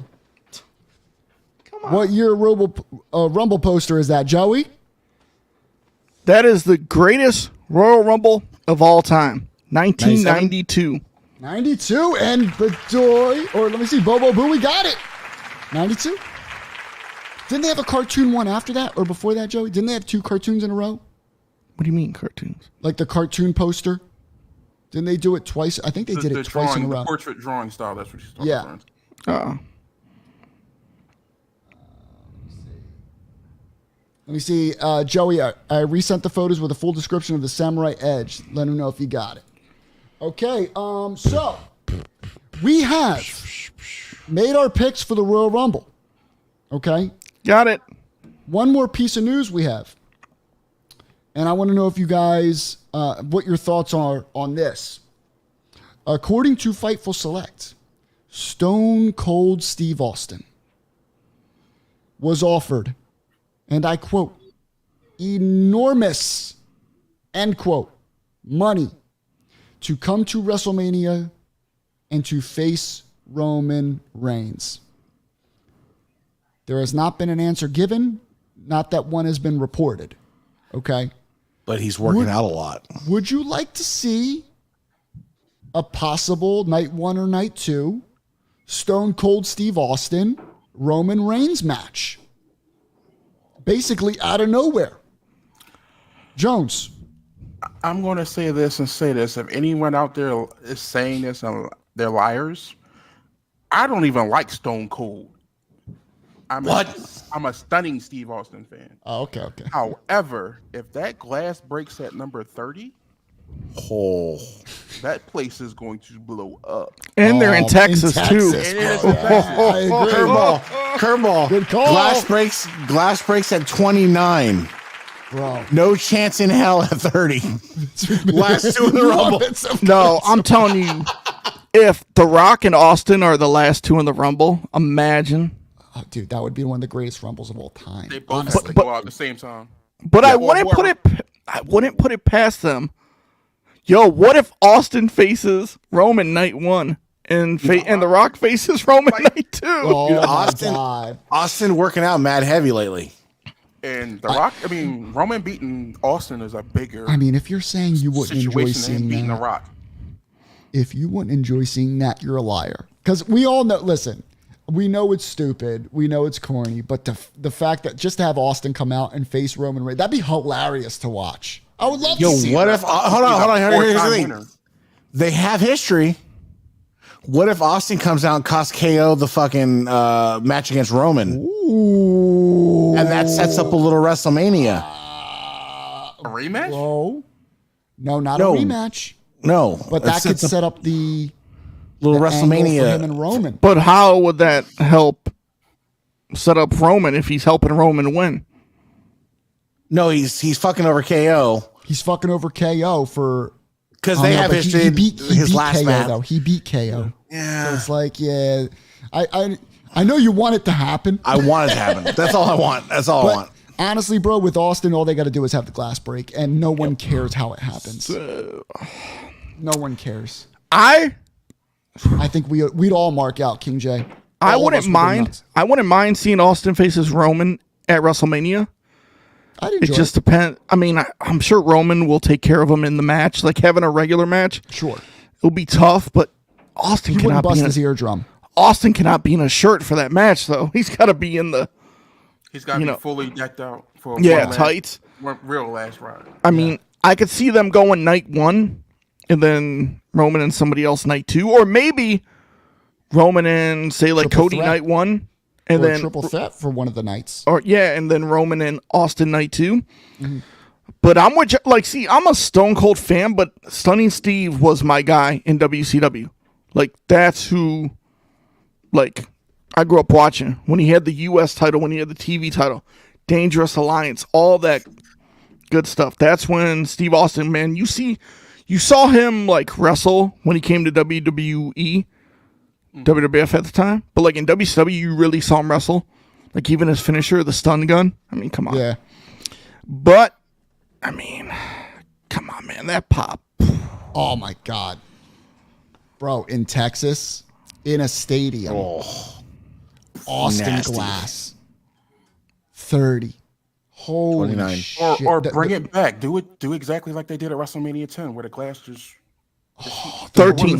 Come on. What year Rumble poster is that, Joey? That is the greatest Royal Rumble of all time. 1992. 92, and Bedoy, or let me see, Bobo Booey got it. 92? Didn't they have a cartoon one after that or before that, Joey? Didn't they have 2 cartoons in a row? What do you mean cartoons? Like the cartoon poster? Didn't they do it twice? I think they did it twice in a row. The portrait drawing style, that's what she's talking Yeah. about. Oh. Let me see. Joey, I resent the photos with a full description of the Samurai Edge. Let him know if you got it. Okay, so we have made our picks for the Royal Rumble. Okay? Got it. One more piece of news we have. And I want to know if you guys, what your thoughts are on this. According to Fightful Select, Stone Cold Steve Austin was offered, and I quote, enormous, end quote, money to come to WrestleMania and to face Roman Reigns. There has not been an answer given, not that one has been reported. Okay? But he's working out a lot. Would you like to see a possible night 1 or night 2 Stone Cold Steve Austin Roman Reigns match? Basically out of nowhere. Jones. I'm going to say this and say this. If anyone out there is saying this and they're liars, I don't even like Stone Cold. I'm a stunning Steve Austin fan. Oh, okay. However, if that glass breaks at number 30, that place is going to blow up. And they're in Texas, too. It is in Texas. I agree. Curveball. Good call. Glass breaks at 29. Bro. No chance in hell at 30. Last 2 in the Rumble. No, I'm telling you, if The Rock and Austin are the last 2 in the Rumble, imagine. Oh, dude, that would be one of the greatest Rumbles of all time. They both have Honestly. to go out at the same time. But I wouldn't put it past them. Yo, what if Austin faces Roman night 1 and The Rock faces Roman night 2? Oh, Dude, my God. Austin working out mad heavy lately. And The Rock, Roman beating Austin is a bigger I mean, if you're saying you wouldn't enjoy situation than him seeing beating The that, Rock. if you wouldn't enjoy seeing that, you're a liar. Because we all know, listen, we know it's stupid. We know it's corny. But the fact that just to have Austin come out and face Roman Reigns, that'd be hilarious to watch. I would love to see What that. if, hold on. Here's the Four-time thing. winner. They have history. What if Austin comes out and costs KO the fucking match against Roman? Ooh. And that sets up a little WrestleMania. A rematch? Bro. No, not No. a rematch. No. But it that could sets up set up the little angle for him WrestleMania. and Roman. But how would that help set up Roman if he's helping Roman win? No, he's fucking over KO. He's fucking over KO for Because they have but history. He beat his last KO match. though. He beat KO. Yeah. So it's like, yeah, I I know you want it to happen. I want it to happen. That's all I want. That's all I want. Honestly, bro, with Austin, all they got to do is have the glass break, and no one cares how it happens. No one cares. I think we'd all mark out King J. I wouldn't mind seeing Austin faces Roman at WrestleMania. I'd enjoy it. Just depends. I mean, I'm sure Roman will take care of him in the match, like having a regular match. Sure, it'll be tough, but Austin cannot bust his eardrum. Austin cannot be in a shirt for that match, though. He's got to be in the. He's got to be fully decked out for tights. One real last ride. I mean, I could see them going night 1, and then Roman and somebody else night 2, or maybe Roman and say like triple Cody threat. night 1, and or then triple threat for one of the nights. Or and then Roman and Austin night 2. Mm-hmm. But I'm with I'm a Stone Cold fan, but Stunning Steve was my guy in WCW. Like that's who, like. I grew up watching when he had the U.S. title, when he had the TV title, Dangerous Alliance, all that good stuff. That's when Steve Austin, man, you saw him like wrestle when he came to WWE, WWF at the time. But like in WCW, you really saw him wrestle. Like even his finisher, the stun gun. I mean, come on. Yeah. But, I mean, come on, man, that pop. Oh, my God. Bro, in Texas, in a stadium. Austin Nasty. Glass 30. Holy 29. shit. Or bring it back. Do exactly like they did at WrestleMania 10, where the glass just 13.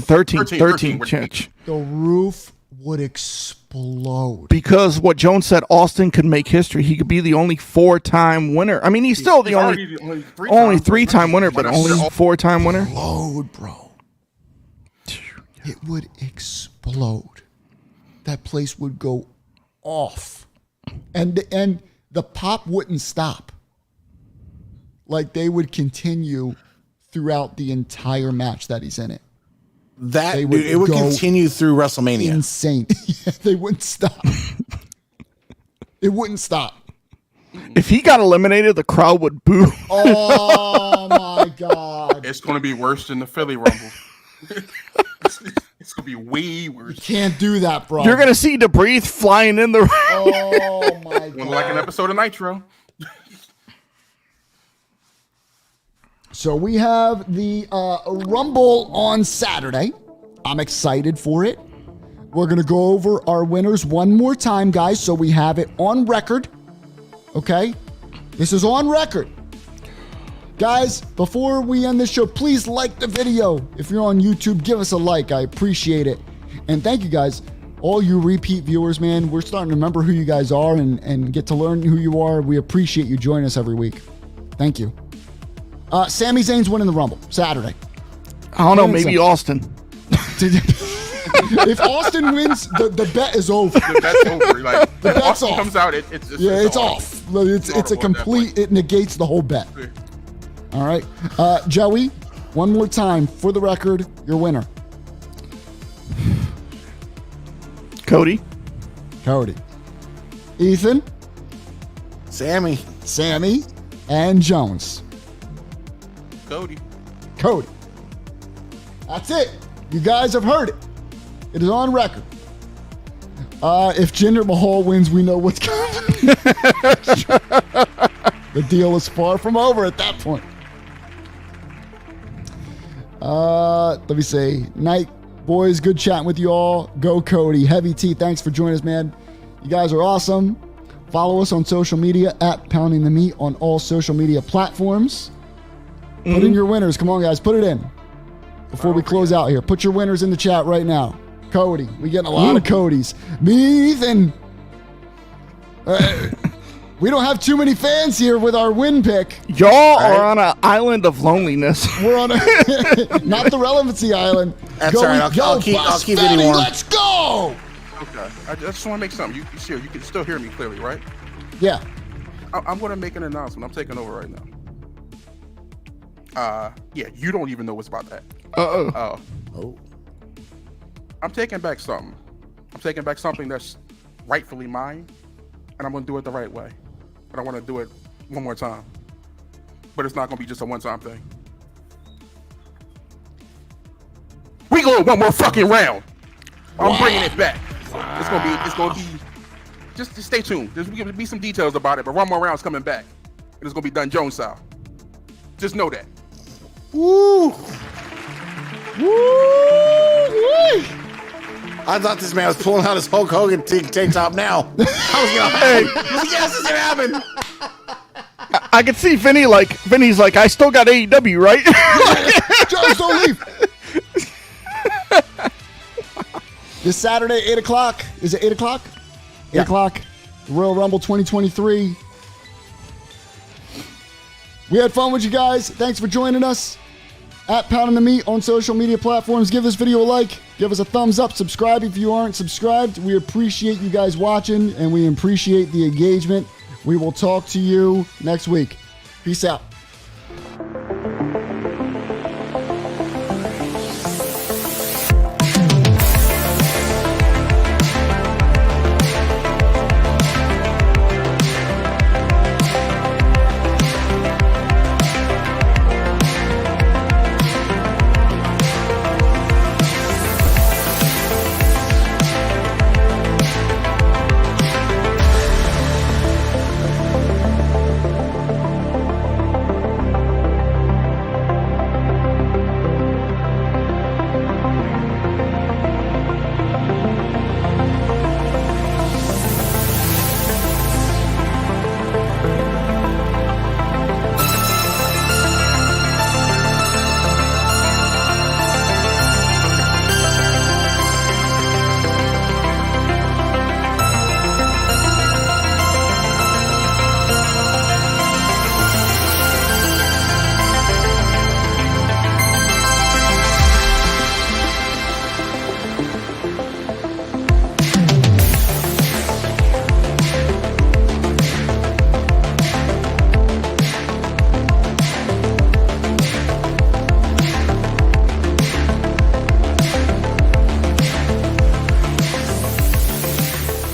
The roof would explode. Because what Jones said, Austin could make history. He could be the only 4-time winner. I mean, he's still the only 3-time winner, but only 4-time winner. Explode, bro. It would explode. That place would go off. And the pop wouldn't stop. Like they would continue throughout the entire match that he's in it. It would continue through WrestleMania. Insane. Yeah, they wouldn't stop. It wouldn't stop. If he got eliminated, the crowd would boo. Oh my God. It's going to be worse than the Philly Rumble. It's going to be way worse. You can't do that, bro. You're going to see debris flying in the ring. Oh my God. Like an episode of Nitro. So we have the Rumble on Saturday. I'm excited for it. We're going to go over our winners one more time, guys, so we have it on record. Okay? This is on record. Guys, before we end this show, please like the video. If you're on YouTube, give us a like. I appreciate it. And thank you, guys. All you repeat viewers, man, we're starting to remember who you guys are and get to learn who you are. We appreciate you joining us every week. Thank you. Sami Zayn's winning the Rumble Saturday. I don't know, maybe Austin. If Austin wins, the bet is over. The bet's over. Like, the bet's Austin off. comes out, it's off. It's a complete, it negates the whole bet. All right. Joey, one more time, for the record, your winner. Cody. Ethan. Sami. And Jones. Cody. That's it. You guys have heard it. It is on record. If Jinder Mahal wins, we know what's coming. The deal is far from over at that point. Let me say, night, boys. Good chatting with you all. Go Cody. Heavy T, thanks for joining us, man. You guys are awesome. Follow us on social media at Pounding the Meat on all social media platforms. Put in your winners. Come on, guys. Put it in before we close out here. Put your winners in the chat right now. Cody. We getting a lot of Codys. Me, Ethan. We don't have too many fans here with our win pick. Y'all are on an island of loneliness. We're on not the relevancy island. That's all right. I'll keep getting warm. Let's go. Okay. I just want to make something. You can still hear me clearly, right? Yeah. I'm going to make an announcement. I'm taking over right now. Yeah, you don't even know what's about that. Oh. I'm taking back something. I'm taking back something that's rightfully mine, and I'm going to do it the right way. But I want to do it one more time. But it's not going to be just a one-time thing. We going one more fucking round. I'm bringing it back. It's gonna be. Just stay tuned. There's gonna be some details about it, but one more round's coming back, and it's gonna be done Jones style. Just know that. Woo! Woo! I thought this man was pulling out his Hulk Hogan tank top now. I was gonna, hey, yes, it's gonna happen. I can see Vinny's like, I still got AEW, right? Jones, don't leave. This Saturday, 8 o'clock. Is it 8 o'clock? 8 o'clock. Royal Rumble 2023. We had fun with you guys. Thanks for joining us. At Pounding the Meat on social media platforms. Give this video a like. Give us a thumbs up. Subscribe if you aren't subscribed. We appreciate you guys watching, and we appreciate the engagement. We will talk to you next week. Peace out.